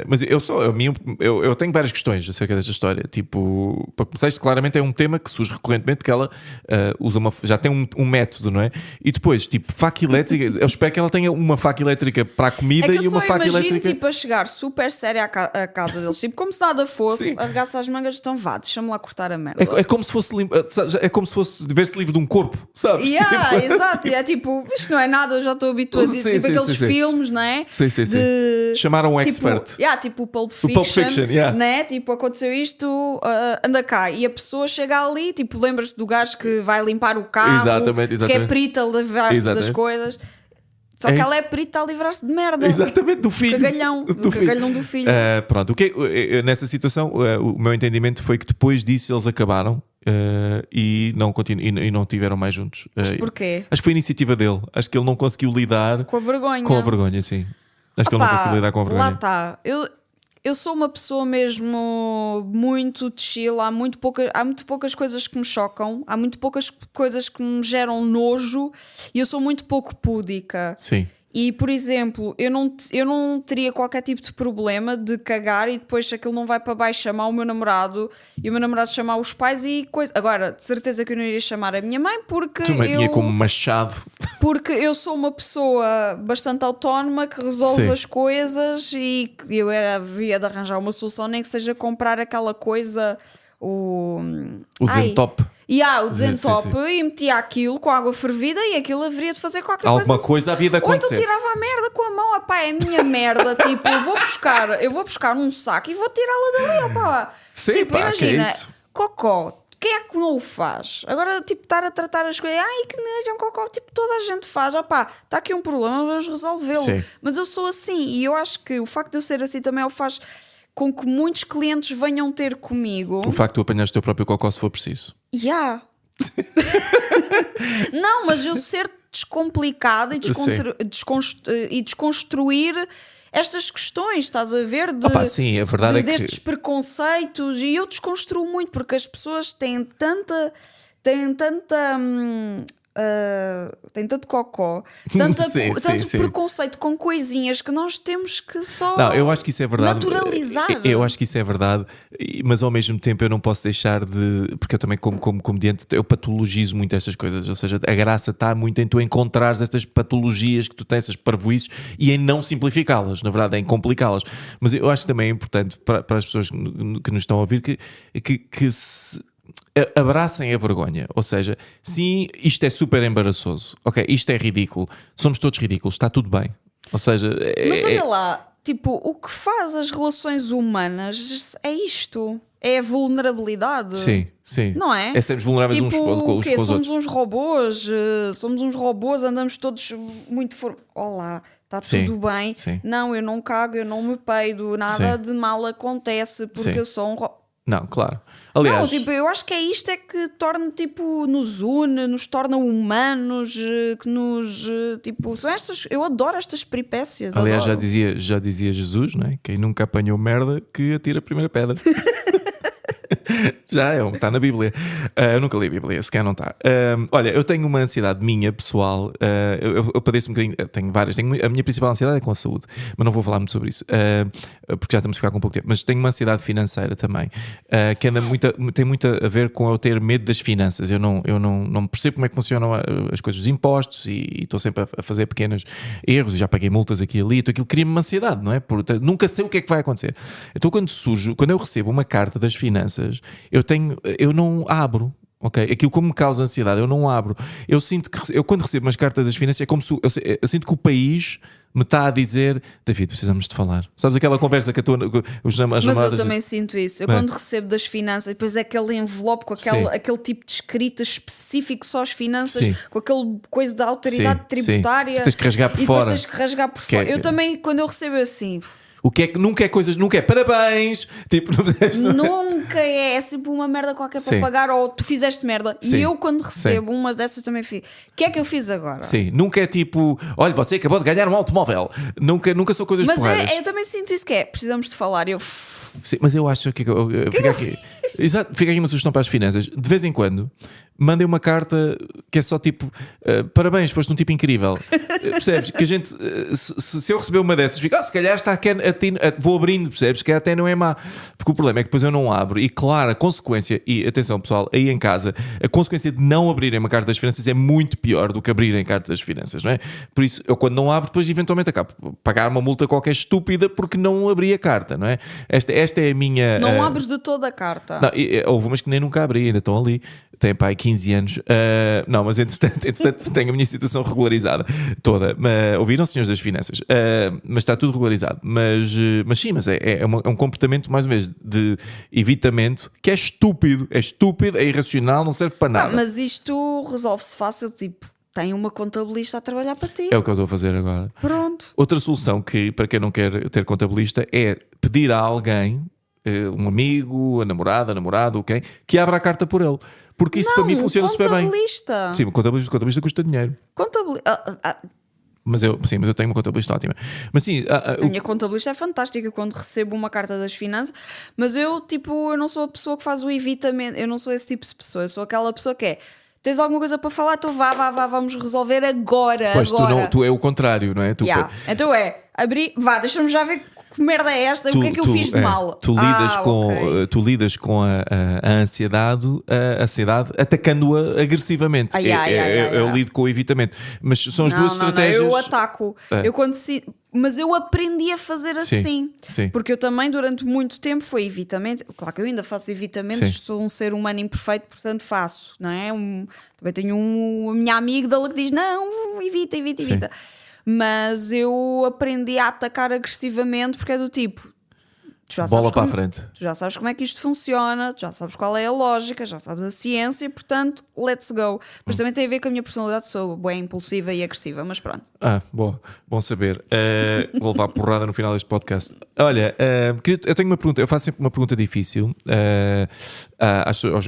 Mas eu tenho várias questões acerca desta história. Tipo, para começar, isto claramente é um tema que surge recorrentemente porque ela já tem um método, não é? E depois, tipo, faca elétrica, eu espero que ela tenha uma faca elétrica para a comida É que eu e uma só faca imagino elétrica. tipo a chegar super séria à casa deles, tipo como se nada fosse, Sim. arregaça as mangas, então vá, deixa-me lá cortar a merda. É como se fosse é como se fosse ver-se livre de um corpo, sabes? Yeah, Tipo, exato, e é tipo, isto não é nada, eu já estou habituado a Sim, isso, tipo sim, aqueles sim. filmes, não é? Sim, sim, sim. De- Chamaram um tipo, expert. tipo o Pulp Pulp Fiction, yeah. né? Tipo, aconteceu isto, anda cá, e a pessoa chega ali, tipo, lembras-te do gajo que vai limpar o carro, Exatamente, que é exatamente. perita a livrar-se das Exatamente. coisas. Só É que isso. ela é perita a livrar-se de merda. Exatamente, do filho. Cagalhão, do cagalhão do filho. Pronto, nessa situação, o meu entendimento foi que depois disso eles acabaram e não tiveram mais juntos. Porquê? Acho que foi a iniciativa dele. Acho que ele não conseguiu lidar Com a vergonha. com a vergonha, sim. Acho que eu não consigo lidar com a vergonha. Lá está. Eu sou uma pessoa mesmo muito chill, há muito poucas coisas que me chocam, há muito poucas coisas que me geram nojo e eu sou muito pouco púdica. Sim. E, por exemplo, eu não teria qualquer tipo de problema de cagar e depois se aquilo não vai para baixo chamar o meu namorado e o meu namorado chamar os pais e coisa. Agora, de certeza que eu não iria chamar a minha mãe porque Tu tinha como machado. porque eu sou uma pessoa bastante autónoma que resolve Sim. as coisas e eu havia de arranjar uma solução, nem que seja comprar aquela coisa, o Desentop. o desentop, Sim. e metia aquilo com água fervida e aquilo haveria de fazer qualquer Alguma coisa. coisa havia de Ou então acontecer. tirava a merda com a mão, opá, é a minha merda. Tipo, eu vou buscar um saco e vou tirá-la dali, opá. Sim, Tipo, pá, que é imagina, isso? cocó. Quem é que não o faz? Agora, tipo, estar a tratar as coisas, ai que nojo, um cocó, tipo, toda a gente faz, opá, está aqui um problema, vamos resolvê-lo. Sim. Mas eu sou assim e eu acho que o facto de eu ser assim também o faz com que muitos clientes venham ter comigo. O facto de tu apanhares o teu próprio cocó se for preciso. Não, mas eu ser descomplicada e desconstruir estas questões, estás a ver? Sim, a verdade é que destes preconceitos, e eu desconstruo muito porque as pessoas têm tanto cocó, tanto Sim. preconceito com coisinhas que nós temos que só Não, eu acho que isso é verdade. naturalizar. Eu acho que isso é verdade, mas ao mesmo tempo eu não posso deixar de. Porque eu também, como comediante, eu patologizo muito estas coisas. Ou seja, a graça está muito em tu encontrares estas patologias que tu tens, essas parvoíces, e em não simplificá-las, na verdade, em complicá-las. Mas eu acho que também é importante para as pessoas que nos estão a ouvir que se abracem a vergonha, ou seja, sim, isto é super embaraçoso, ok, isto é ridículo, somos todos ridículos, está tudo bem, ou seja, Mas olha lá, tipo, o que faz as relações humanas é isto, é a vulnerabilidade. Sim. Não é? É sermos vulneráveis tipo, uns com os somos outros. somos uns robôs, andamos todos muito olá, está Sim, tudo bem. sim. Não, eu não cago, eu não me peido, nada de mal acontece porque Sim. eu sou um robô. Não, claro. Aliás, Não, tipo, eu acho que é isto é que torna, tipo, nos une, nos torna humanos, que nos, tipo, são estas, eu adoro estas peripécias. aliás adoro. já dizia Jesus, não é? Quem nunca apanhou merda que atira a primeira pedra. Já está na Bíblia. Eu nunca li a Bíblia, sequer não está. Olha, eu tenho uma ansiedade minha, pessoal. Eu padeço um bocadinho, tenho várias. A minha principal ansiedade é com a saúde, mas não vou falar muito sobre isso, porque já estamos a ficar com pouco tempo. Mas tenho uma ansiedade financeira também, que tem muito a ver com eu ter medo das finanças. Eu não percebo como é que funcionam as coisas dos impostos e estou sempre a fazer pequenos erros e já paguei multas aqui e ali. Então aquilo cria-me uma ansiedade, não é? Porque nunca sei o que é que vai acontecer. Então quando eu recebo uma carta das finanças, eu não abro, ok? Aquilo como me causa ansiedade, eu não abro. Eu sinto que eu quando recebo umas cartas das finanças é como se eu sinto que o país me está a dizer: David, precisamos de falar. Sabes aquela conversa que as Mas namoradas... eu também sinto isso. Eu quando recebo das finanças, depois é aquele envelope com aquele tipo de escrita específico só às finanças, Sim. com aquele coisa da autoridade Sim. tributária. Tu tens que rasgar por e fora. depois tens que rasgar por fora. Eu também, quando eu recebo assim... O que é que nunca é coisas, nunca é parabéns, tipo, Nunca é sempre uma merda qualquer Sim. para pagar, ou tu fizeste merda. Sim. E eu, quando recebo umas dessas, também fico: o que é que eu fiz agora? Sim, nunca é tipo, olha, você acabou de ganhar um automóvel. Nunca são coisas Mas porreiras. eu também sinto isso, que é precisamos de falar. E eu... Sim, mas eu acho que fica aqui. Exato, fica aqui uma sugestão para as finanças. De vez em quando, mandem uma carta que é só tipo: parabéns, foste um tipo incrível. Percebes? Que a gente, se eu receber uma dessas, fica: se calhar está aqui, vou abrindo, percebes? Que até não é má. Porque o problema é que depois eu não abro. E claro, a consequência, e atenção pessoal, aí em casa, a consequência de não abrirem uma carta das finanças é muito pior do que abrirem a carta das finanças, não é? Por isso, eu quando não abro, depois eventualmente acabo por pagar uma multa qualquer estúpida porque não abri a carta, não é? Esta é a minha... Não abres de toda a carta. Não, houve umas que nem nunca abri, ainda estão ali. Tem pai 15 anos. Não, mas entretanto tenho a minha situação regularizada toda. Ouviram, senhores das finanças? Mas está tudo regularizado. Mas sim, mas é um comportamento, mais uma vez, de evitamento que é estúpido, é irracional, não serve para nada. Mas isto resolve-se fácil, tipo, tem uma contabilista a trabalhar para ti. É o que eu estou a fazer agora. Pronto. Outra solução que, para quem não quer ter contabilista, é pedir a alguém, um amigo, a namorado, ok, que abra a carta por ele. Porque isso para mim funciona super bem. Contabilista. Sim, o contabilista custa dinheiro. Mas eu tenho uma contabilista ótima. Mas sim, A minha contabilista é fantástica quando recebo uma carta das finanças, mas eu não sou a pessoa que faz o evitamento, eu não sou esse tipo de pessoa, eu sou aquela pessoa que é, tens alguma coisa para falar, então vá, vamos resolver agora. pois agora. tu é o contrário, não é? Então abri, deixa-me já ver que merda é esta, o que é que eu fiz de mal? Tu lidas com a ansiedade, atacando-a agressivamente. Eu lido com o evitamento. Mas são as duas estratégias. Não, eu ataco. Mas eu aprendi a fazer assim. Sim. Porque eu também, durante muito tempo, foi evitamento. Claro que eu ainda faço evitamentos, sou um ser humano imperfeito, portanto faço. Não é? Também tenho a minha amígdala que diz: não, evita. Mas eu aprendi a atacar agressivamente porque é do tipo, tu já bola sabes para a frente. Tu já sabes como é que isto funciona, tu já sabes qual é a lógica, já sabes a ciência, portanto, let's go. Mas também tem a ver com a minha personalidade, sou bem impulsiva e agressiva, mas pronto. Bom saber. Vou levar porrada no final deste podcast. Olha, eu tenho uma pergunta, eu faço sempre uma pergunta difícil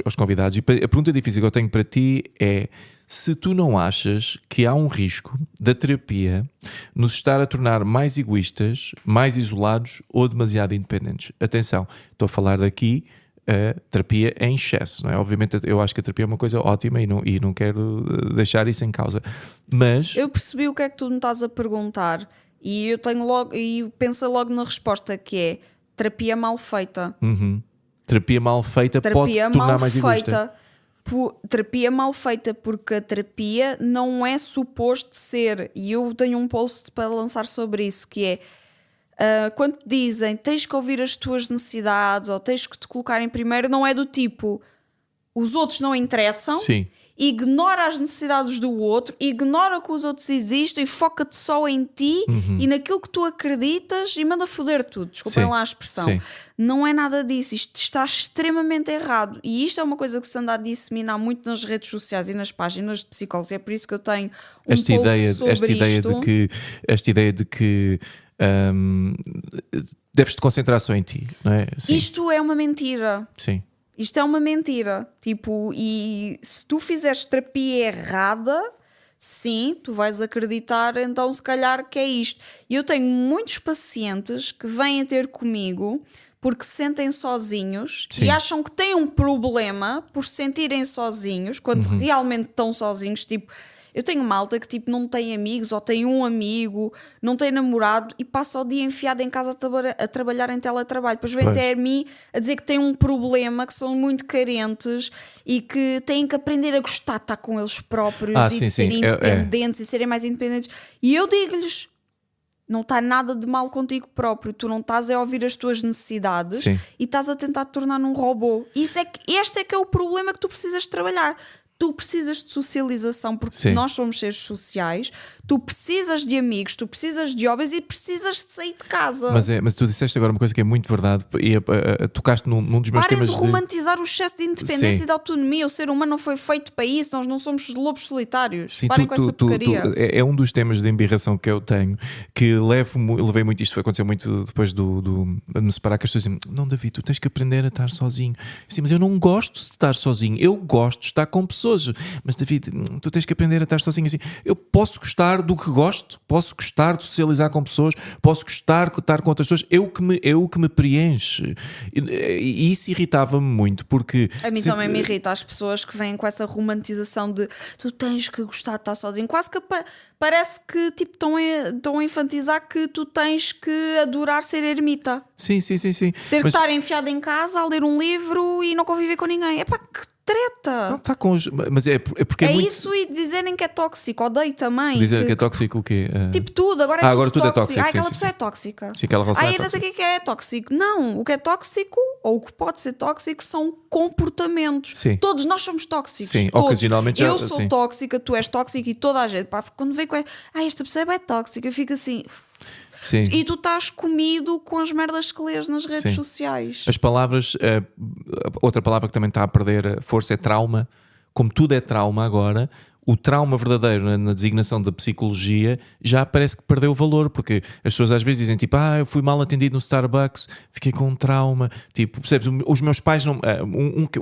aos convidados, e a pergunta difícil que eu tenho para ti é: se tu não achas que há um risco da terapia nos estar a tornar mais egoístas, mais isolados ou demasiado independentes. Atenção, estou a falar daqui terapia em excesso, não é? Obviamente eu acho que a terapia é uma coisa ótima e não quero deixar isso em causa. Mas eu percebi o que é que tu me estás a perguntar e eu penso logo na resposta, que é terapia mal feita. Terapia mal feita pode se tornar mais egoísta. Terapia mal feita, porque a terapia não é suposto ser, e eu tenho um post para lançar sobre isso, que é quando te dizem tens que ouvir as tuas necessidades ou tens que te colocar em primeiro, não é do tipo os outros não interessam. Sim. Ignora as necessidades do outro, ignora que os outros existem e foca-te só em ti e naquilo que tu acreditas e manda foder tudo. Desculpem lá a expressão. Sim. Não é nada disso. Isto está extremamente errado. E isto é uma coisa que se anda a disseminar muito nas redes sociais e nas páginas de psicólogos. É por isso que eu tenho esta ideia de que deves te concentrar só em ti, não é? Sim. Isto é uma mentira. Sim. Isto é uma mentira. E se tu fizeres terapia errada, sim, tu vais acreditar, então se calhar que é isto. E eu tenho muitos pacientes que vêm ter comigo porque se sentem sozinhos e acham que têm um problema por se sentirem sozinhos, quando realmente estão sozinhos. Tipo, eu tenho malta que tipo, não tem amigos ou tem um amigo, não tem namorado e passa o dia enfiado em casa a trabalhar em teletrabalho. Depois vem até a mim a dizer que têm um problema, que são muito carentes e que têm que aprender a gostar de estar com eles próprios de serem independentes e serem mais independentes. E eu digo-lhes: não está nada de mal contigo próprio, tu não estás a ouvir as tuas necessidades e estás a tentar te tornar num robô. Este é que é o problema que tu precisas trabalhar. Tu precisas de socialização porque nós somos seres sociais, tu precisas de amigos, tu precisas de hobbies e precisas de sair de casa. Mas tu disseste agora uma coisa que é muito verdade e tocaste num dos meus temas de romantizar o excesso de independência e de autonomia. O ser humano não foi feito para isso, nós não somos lobos solitários. Parem com essa porcaria. É um dos temas de embirração que eu tenho, que levei muito, isto aconteceu muito depois de me separar, que as pessoas dizem: não, David, tu tens que aprender a estar sozinho. Sim, mas eu não gosto de estar sozinho, eu gosto de estar com pessoas. Mas David, tu tens que aprender a estar sozinho. Assim, eu posso gostar do que gosto, posso gostar de socializar com pessoas, posso gostar de estar com outras pessoas, é o que me preenche. E isso irritava-me muito, porque a mim também me irrita as pessoas que vêm com essa romantização de tu tens que gostar de estar sozinho, quase que parece que tipo, estão a infantilizar que tu tens que adorar ser ermita. Sim. Ter que estar enfiado em casa a ler um livro e não conviver com ninguém. É pá, que treta! Não, tá com mas é porque é muito... isso, e dizerem que é tóxico, odeio também. Dizerem que é tóxico o quê? Tipo tudo, agora agora tudo tóxico. É tóxico. Aquela pessoa é tóxica. Sim, aquela relação é não sei o que é tóxico. Não, o que é tóxico, ou o que pode ser tóxico, são comportamentos. Sim. Todos nós somos tóxicos. Sim, todos. ocasionalmente eu sou tóxica, tu és tóxico e toda a gente. Pá, quando vem com esta pessoa é bem tóxica, eu fico assim... Sim. E tu estás comido com as merdas que lês nas redes sociais. As palavras, outra palavra que também está a perder força é trauma. Como tudo é trauma agora, o trauma verdadeiro na designação da psicologia já parece que perdeu o valor, porque as pessoas às vezes dizem tipo: eu fui mal atendido no Starbucks, fiquei com um trauma. Tipo, percebes? Os meus pais não.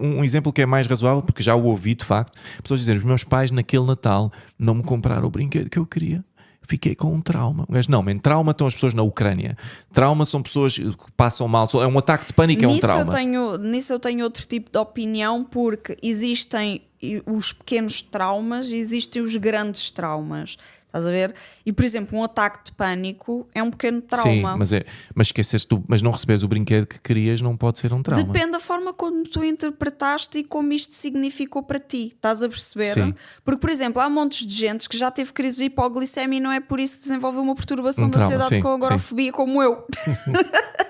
Um exemplo que é mais razoável, porque já o ouvi de facto, pessoas dizem: os meus pais naquele Natal não me compraram o brinquedo que eu queria. fiquei com um trauma. Um gajo, não, man, trauma estão as pessoas na Ucrânia. Trauma são pessoas que passam mal. É um ataque de pânico, é um trauma. Nisso eu tenho outro tipo de opinião, porque existem os pequenos traumas e existem os grandes traumas. Estás a ver? E, por exemplo, um ataque de pânico é um pequeno trauma. Sim, mas esqueces tu, mas não receberes o brinquedo que querias, não pode ser um trauma. Depende da forma como tu interpretaste e como isto significou para ti. Estás a perceber? Sim. Porque, por exemplo, há montes de gente que já teve crise de hipoglicemia e não é por isso que desenvolveu uma perturbação da trauma, ansiedade sim, com agorafobia como eu.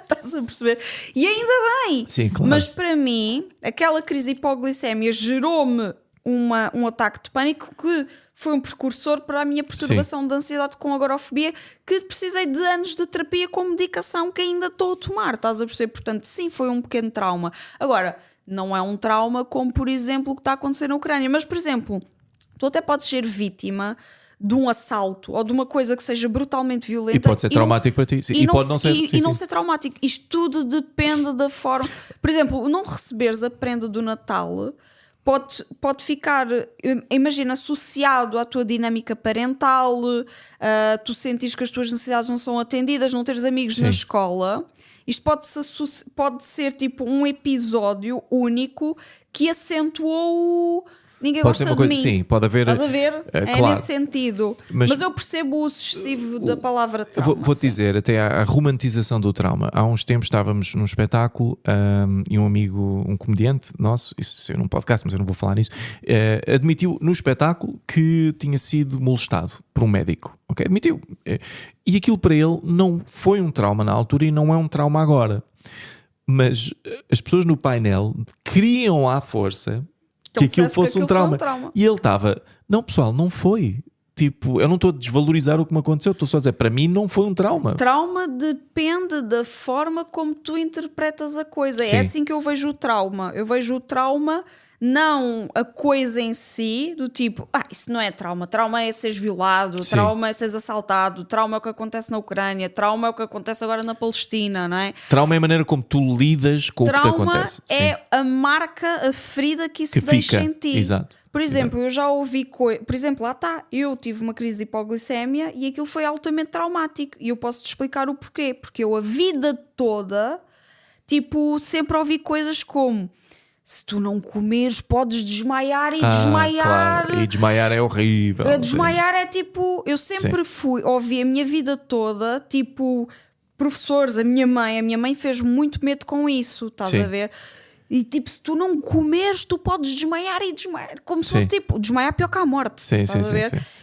Estás a perceber? E ainda bem. Sim, claro. Mas para mim, aquela crise de hipoglicemia gerou-me um ataque de pânico que foi um precursor para a minha perturbação de ansiedade com agorafobia, que precisei de anos de terapia com medicação que ainda estou a tomar, estás a perceber? Portanto, sim, foi um pequeno trauma. Agora, não é um trauma como, por exemplo, o que está a acontecer na Ucrânia, mas, por exemplo, tu até podes ser vítima de um assalto ou de uma coisa que seja brutalmente violenta. E pode ser traumático para ti. Sim. E pode não ser. E não ser traumático. Isto tudo depende da forma. Por exemplo, não receberes a prenda do Natal pode ficar, imagina, associado à tua dinâmica parental, tu sentires que as tuas necessidades não são atendidas, não teres amigos na escola. Isto pode ser tipo um episódio único que acentuou ninguém Pode gosta ser uma coisa, de mim. sim, pode haver. Estás a ver? É claro. nesse sentido. Mas eu percebo o uso excessivo da palavra trauma. Vou-te dizer, até a romantização do trauma. Há uns tempos estávamos num espetáculo e um amigo, um comediante nosso, isso saiu num podcast, mas eu não vou falar nisso, admitiu no espetáculo que tinha sido molestado por um médico. Okay? Admitiu. E aquilo para ele não foi um trauma na altura e não é um trauma agora. Mas as pessoas no painel queriam à força que aquilo fosse um trauma. E ele estava, não pessoal, não foi. Tipo, eu não estou a desvalorizar o que me aconteceu, estou só a dizer, para mim não foi um trauma. Trauma depende da forma como tu interpretas a coisa. Sim. É assim que eu vejo o trauma. Eu vejo o trauma, não a coisa em si, do tipo, isso não é trauma. Trauma é seres violado, trauma é seres assaltado, trauma é o que acontece na Ucrânia, trauma é o que acontece agora na Palestina, não é? Trauma é a maneira como tu lidas com o que te acontece. Trauma é a marca, a ferida que isso deixa em ti. Exato. Por exemplo, eu já ouvi por exemplo, lá está, eu tive uma crise de hipoglicemia e aquilo foi altamente traumático. E eu posso-te explicar o porquê. Porque eu a vida toda, tipo, sempre ouvi coisas como: se tu não comeres, podes desmaiar e desmaiar. Claro. E desmaiar é horrível. Desmaiar é tipo, eu sempre ouvi a minha vida toda, tipo, professores, a minha mãe fez muito medo com isso, estás a ver? E tipo, se tu não comeres, tu podes desmaiar e desmaiar. Como se fosse tipo, desmaiar pior que a morte. Sim.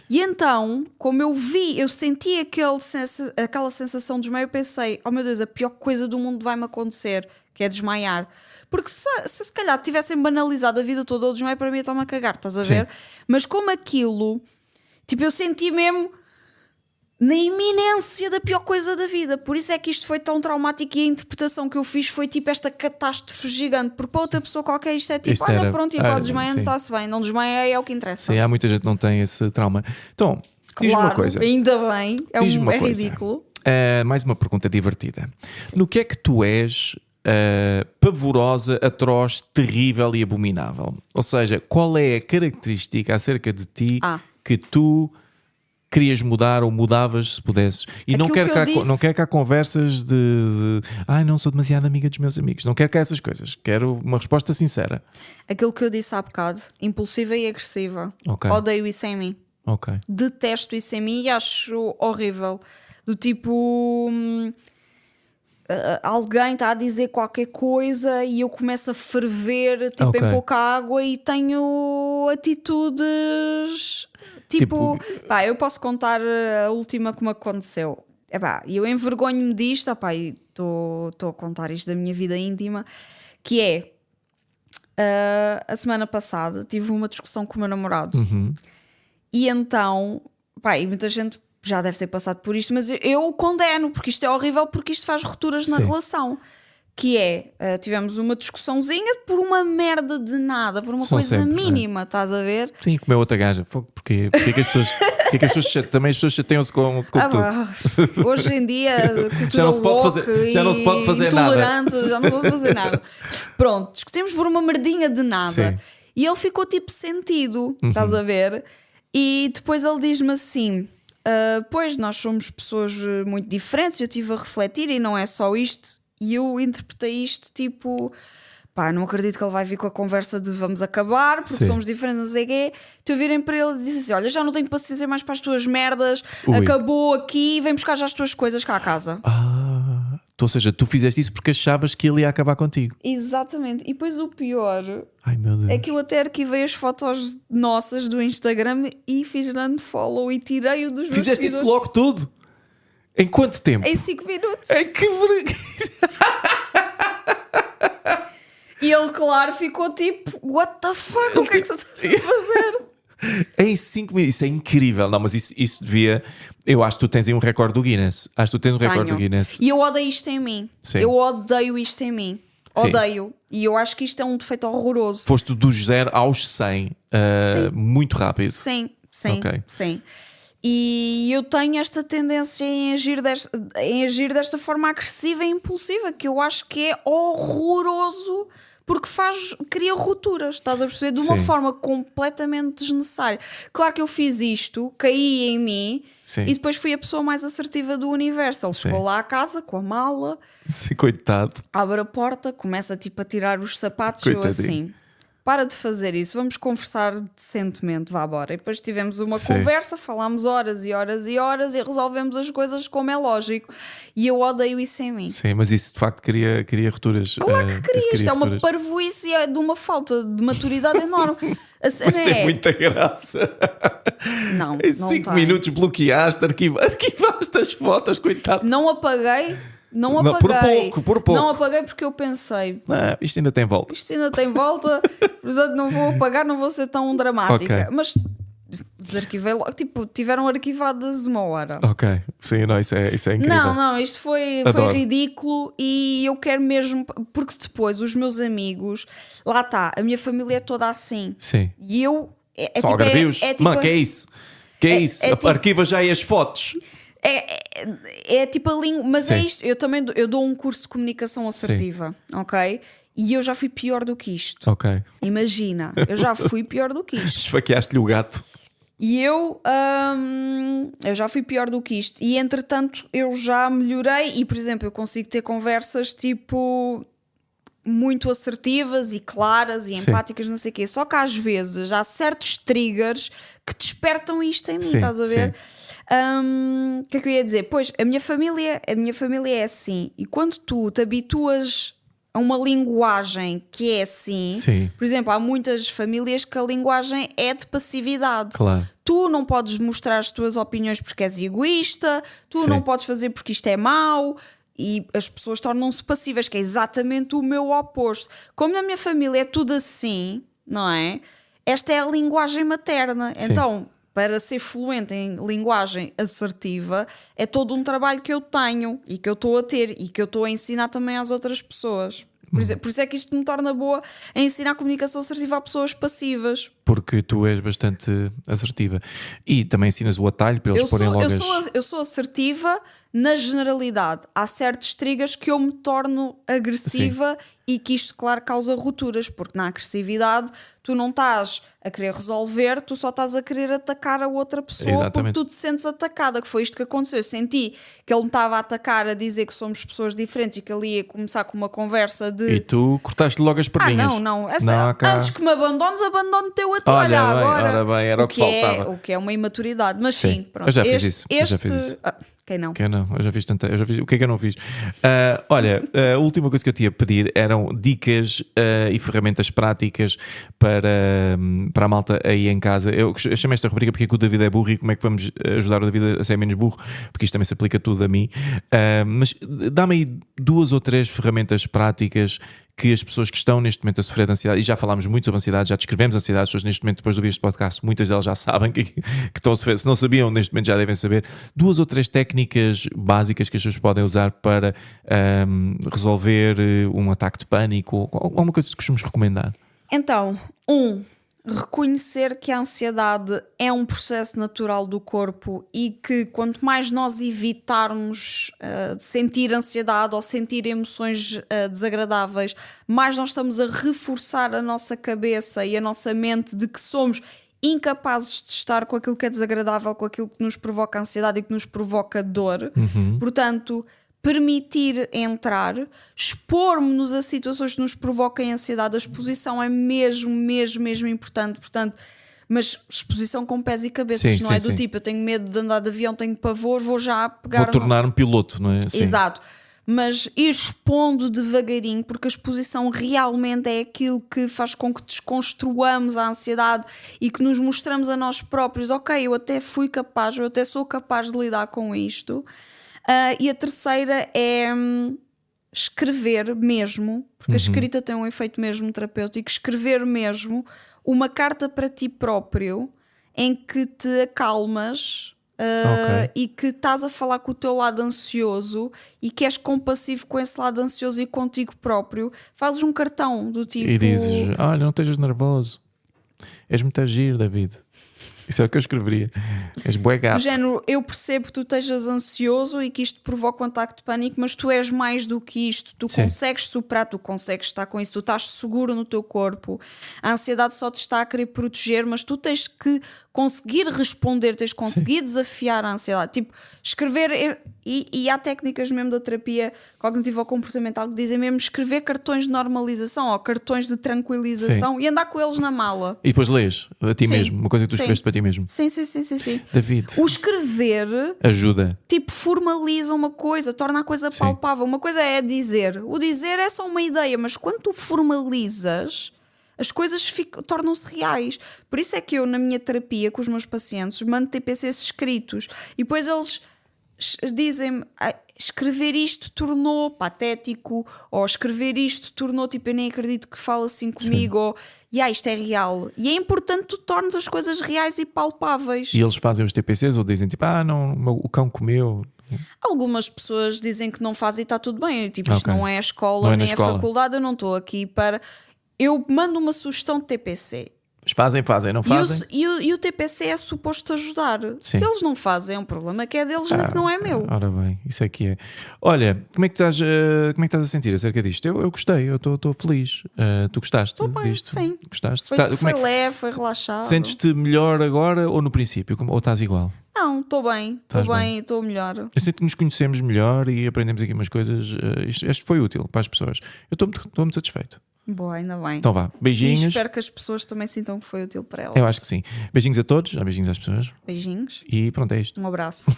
E então, como eu senti aquela sensação de desmaio, eu pensei, oh meu Deus, a pior coisa do mundo vai-me acontecer, que é desmaiar. Porque se calhar tivessem banalizado a vida toda o desmaio, para mim está-me a cagar, estás a ver? Mas como aquilo, tipo, eu senti mesmo na iminência da pior coisa da vida. Por isso é que isto foi tão traumático e a interpretação que eu fiz foi tipo esta catástrofe gigante. Porque para outra pessoa qualquer isto é tipo, pronto, e quase desmaiando, está-se bem. Não desmaia, é o que interessa. Sim, há muita gente que não tem esse trauma. Então, diz-me uma coisa. Ainda bem, é ridículo. Mais uma pergunta divertida. No que é que tu és pavorosa, atroz, terrível e abominável? Ou seja, qual é a característica acerca de ti que tu querias mudar ou mudavas se pudesses? E não quero cá conversas de não sou demasiado amiga dos meus amigos. Não quero cá essas coisas. Quero uma resposta sincera. Aquilo que eu disse há bocado, impulsiva e agressiva. Odeio isso em mim. Detesto isso em mim e acho horrível. Do tipo, alguém está a dizer qualquer coisa e eu começo a ferver tipo, em pouca água e tenho atitudes tipo eu posso contar a última que me aconteceu. E eu envergonho-me disto, e estou a contar isto da minha vida íntima, que é a semana passada tive uma discussão com o meu namorado. E então, e muita gente já deve ter passado por isto, mas eu condeno, porque isto é horrível, porque isto faz rupturas na relação. Que é, tivemos uma discussãozinha por uma merda de nada, por uma coisa mínima, estás a ver? Sim, como é outra gaja. Porquê que as pessoas também as pessoas chateiam-se com tudo? Hoje em dia, já não se pode fazer nada. Já não pode fazer nada. Pronto, discutimos por uma merdinha de nada. Sim. E ele ficou tipo sentido, estás a ver? E depois ele diz-me assim: Pois, nós somos pessoas muito diferentes. Eu estive a refletir e não é só isto. E eu interpretei isto tipo... Pá, não acredito que ele vai vir com a conversa de vamos acabar porque Sim. somos diferentes, não sei o quê. Tu virem para ele e disse assim: olha, já não tenho paciência mais para as tuas merdas, Ui. acabou aqui, vem buscar já as tuas coisas cá à casa. Ou seja, tu fizeste isso porque achavas que ele ia acabar contigo. Exatamente. E depois o pior Ai meu Deus. é que eu até arquivei as fotos nossas do Instagram e fiz unfollow e tirei-o dos meus Fizeste isso seguidores logo tudo? Em quanto tempo? em 5 minutos. Ai, que E ele, claro, ficou tipo: what the fuck? O que é que você está a fazer? Em 5 minutos, isso é incrível. Não, mas isso devia. Eu acho que tu tens aí um recorde do Guinness. Acho que tu tens um recorde Tenho. do Guinness. E eu odeio isto em mim. Sim. Eu odeio isto em mim. Sim. Odeio. E eu acho que isto é um defeito horroroso. Foste do 0 aos 100 Sim. muito rápido. Sim, Ok. sim. E eu tenho esta tendência em agir desta forma agressiva e impulsiva, que eu acho que é horroroso, porque cria rupturas, estás a perceber? De uma Sim. forma completamente desnecessária. Claro que eu fiz isto, caí em mim, Sim. e depois fui a pessoa mais assertiva do universo. Ele chegou lá à casa com a mala, Sim, coitado. abre a porta, começa tipo a tirar os sapatos, eu Coitadinho. assim: para de fazer isso, vamos conversar decentemente, vá embora. E depois tivemos uma Sim. conversa, falámos horas e horas e horas e resolvemos as coisas como é lógico. E eu odeio isso em mim. Sim, mas isso de facto cria rupturas. Claro que queria, isso isto é uma rupturas. parvoíce e é de uma falta de maturidade enorme. A cena Mas tem muita graça. Não, Em não 5 tem. minutos bloqueaste, arquivaste as fotos, coitado. Não apaguei, não Não, por apaguei. pouco. Não apaguei porque eu pensei: Ah, isto ainda tem volta. isto ainda tem volta, portanto não vou apagar, não vou ser tão dramática. Ok. Mas desarquivei logo, tipo, tiveram arquivadas 1 hora. Ok, sim, não, isso é incrível. Não, isto foi Adoro. ridículo e eu quero mesmo, porque depois os meus amigos, lá está, a minha família é toda assim. Sim. E eu. É Só tipo, algarvios. tipo, Mano, que é isso? Que é isso? tipo- Arquiva já aí as fotos. é tipo a língua, mas Sim. é isto. Eu dou um curso de comunicação assertiva, ok? E eu já fui pior do que isto. Ok. Imagina, eu já fui pior do que isto. Esfaqueaste-lhe o gato. E eu já fui pior do que isto. E entretanto eu já melhorei. E por exemplo, eu consigo ter conversas tipo muito assertivas e claras e Sim. empáticas, não sei o quê. Só que às vezes há certos triggers que despertam isto em mim, Sim, estás a ver? sim. O que é que eu ia dizer? Pois, a minha família é assim. E quando tu te habituas a uma linguagem que é assim, Sim. por exemplo, há muitas famílias que a linguagem é de passividade. Claro. Tu não podes mostrar as tuas opiniões porque és egoísta, tu Sim. não podes fazer porque isto é mau, e as pessoas tornam-se passivas, que é exatamente o meu oposto. Como na minha família é tudo assim, não é? Esta é a linguagem materna. Sim. Então, para ser fluente em linguagem assertiva, é todo um trabalho que eu tenho e que eu estou a ter e que eu estou a ensinar também às outras pessoas. Por isso é que isto me torna boa a ensinar comunicação assertiva a pessoas passivas. Porque tu és bastante assertiva. E também ensinas o atalho para eles porem logo Eu sou assertiva na generalidade. Há certos triggers que eu me torno agressiva e que isto, claro, causa rupturas, porque na agressividade tu não estás a querer resolver, tu só estás a querer atacar a outra pessoa. Exatamente. Porque tu te sentes atacada, que foi isto que aconteceu. Eu senti que ele me estava a atacar, a dizer que somos pessoas diferentes e que ele ia começar com uma conversa de... E tu cortaste logo as perninhas. não. Não há cá. Antes que me abandones, abandono-te a ti. Olha Olha, bem, agora. ora bem, era o que faltava. O que é uma imaturidade. Mas Sim, sim, pronto. eu já fiz isso, eu já fiz isso. Quem não? Que eu não, eu já fiz tanta. O que é que eu não fiz? Olha, a última coisa que eu te ia pedir eram dicas e ferramentas práticas para a malta aí em casa. Eu chamei esta rubrica porque é que o David é burro e como é que vamos ajudar o David a ser menos burro, porque isto também se aplica tudo a mim. Mas dá-me aí 2 ou 3 ferramentas práticas que as pessoas que estão neste momento a sofrer de ansiedade, e já falámos muito sobre ansiedade, já descrevemos ansiedade, as pessoas neste momento, depois de ouvir este podcast, muitas delas já sabem que estão a sofrer, se não sabiam, neste momento já devem saber. 2 ou 3 técnicas básicas que as pessoas podem usar para resolver um ataque de pânico, ou alguma coisa que costumes recomendar. Então, reconhecer que a ansiedade é um processo natural do corpo e que quanto mais nós evitarmos sentir ansiedade ou sentir emoções desagradáveis, mais nós estamos a reforçar a nossa cabeça e a nossa mente de que somos incapazes de estar com aquilo que é desagradável, com aquilo que nos provoca ansiedade e que nos provoca dor. Portanto, permitir entrar, expor-nos a situações que nos provoquem ansiedade. A exposição é mesmo importante. Portanto, mas exposição com pés e cabeças, Sim, não sim, é do sim. tipo, eu tenho medo de andar de avião, tenho pavor, vou já pegar... Vou tornar-me piloto, não é? Sim. Exato. Mas ir expondo devagarinho, porque a exposição realmente é aquilo que faz com que desconstruamos a ansiedade e que nos mostramos a nós próprios, ok, eu até fui capaz, eu até sou capaz de lidar com isto. E a terceira é escrever mesmo, porque a escrita tem um efeito mesmo terapêutico, escrever mesmo uma carta para ti próprio em que te acalmas e que estás a falar com o teu lado ansioso e que és compassivo com esse lado ansioso e contigo próprio. Fazes um cartão do tipo... E dizes, olha, não estejas nervoso, és muito agir, David. Isso é o que eu escreveria. És bué gato. Do género, eu percebo que tu estejas ansioso e que isto provoca um ataque de pânico, mas tu és mais do que isto. Tu Sim. consegues superar, tu consegues estar com isso, tu estás seguro no teu corpo. A ansiedade só te está a querer proteger, mas tu tens que conseguir responder, tens que conseguir desafiar a ansiedade. Tipo, escrever... E há técnicas mesmo da terapia cognitivo-comportamental que dizem mesmo escrever cartões de normalização ou cartões de tranquilização e andar com eles na mala. E depois lês a ti Sim. mesmo, uma coisa que tu Sim. escreveste para ti mesmo. Sim. David, O escrever... ajuda. Tipo, formaliza uma coisa, torna a coisa palpável. Uma coisa é dizer. O dizer é só uma ideia, mas quando tu formalizas, as coisas tornam-se reais. Por isso é que eu, na minha terapia com os meus pacientes, mando TPCs escritos e depois eles dizem-me: escrever isto tornou patético, ou escrever isto tornou tipo, eu nem acredito que fala assim comigo, ou isto é real. E é importante que tu tornes as coisas reais e palpáveis. E eles fazem os TPCs ou dizem tipo, não, o cão comeu. Algumas pessoas dizem que não fazem e está tudo bem. Tipo, isto não é a escola, Não é na nem escola. a faculdade, eu não estou aqui para... Eu mando uma sugestão de TPC. Fazem, não fazem? E o TPC é suposto ajudar. Sim. Se eles não fazem, é um problema que é deles, que não é meu. Ora bem, isso é que é. Olha, como é que estás a sentir acerca disto? Eu gostei, eu estou feliz. Tu gostaste Estou bem, disto? sim. Gostaste? Foi leve, foi relaxado. Sentes-te melhor agora ou no princípio? Ou estás igual? Não, estou bem, estou melhor. Eu sinto que nos conhecemos melhor e aprendemos aqui umas coisas. Isto foi útil para as pessoas. Eu estou muito satisfeito. Boa, ainda bem. Então vá, E beijinhos. espero que as pessoas também sintam que foi útil para elas. Eu acho que sim. Beijinhos a todos, beijinhos às pessoas. Beijinhos. E pronto, é isto. Um abraço.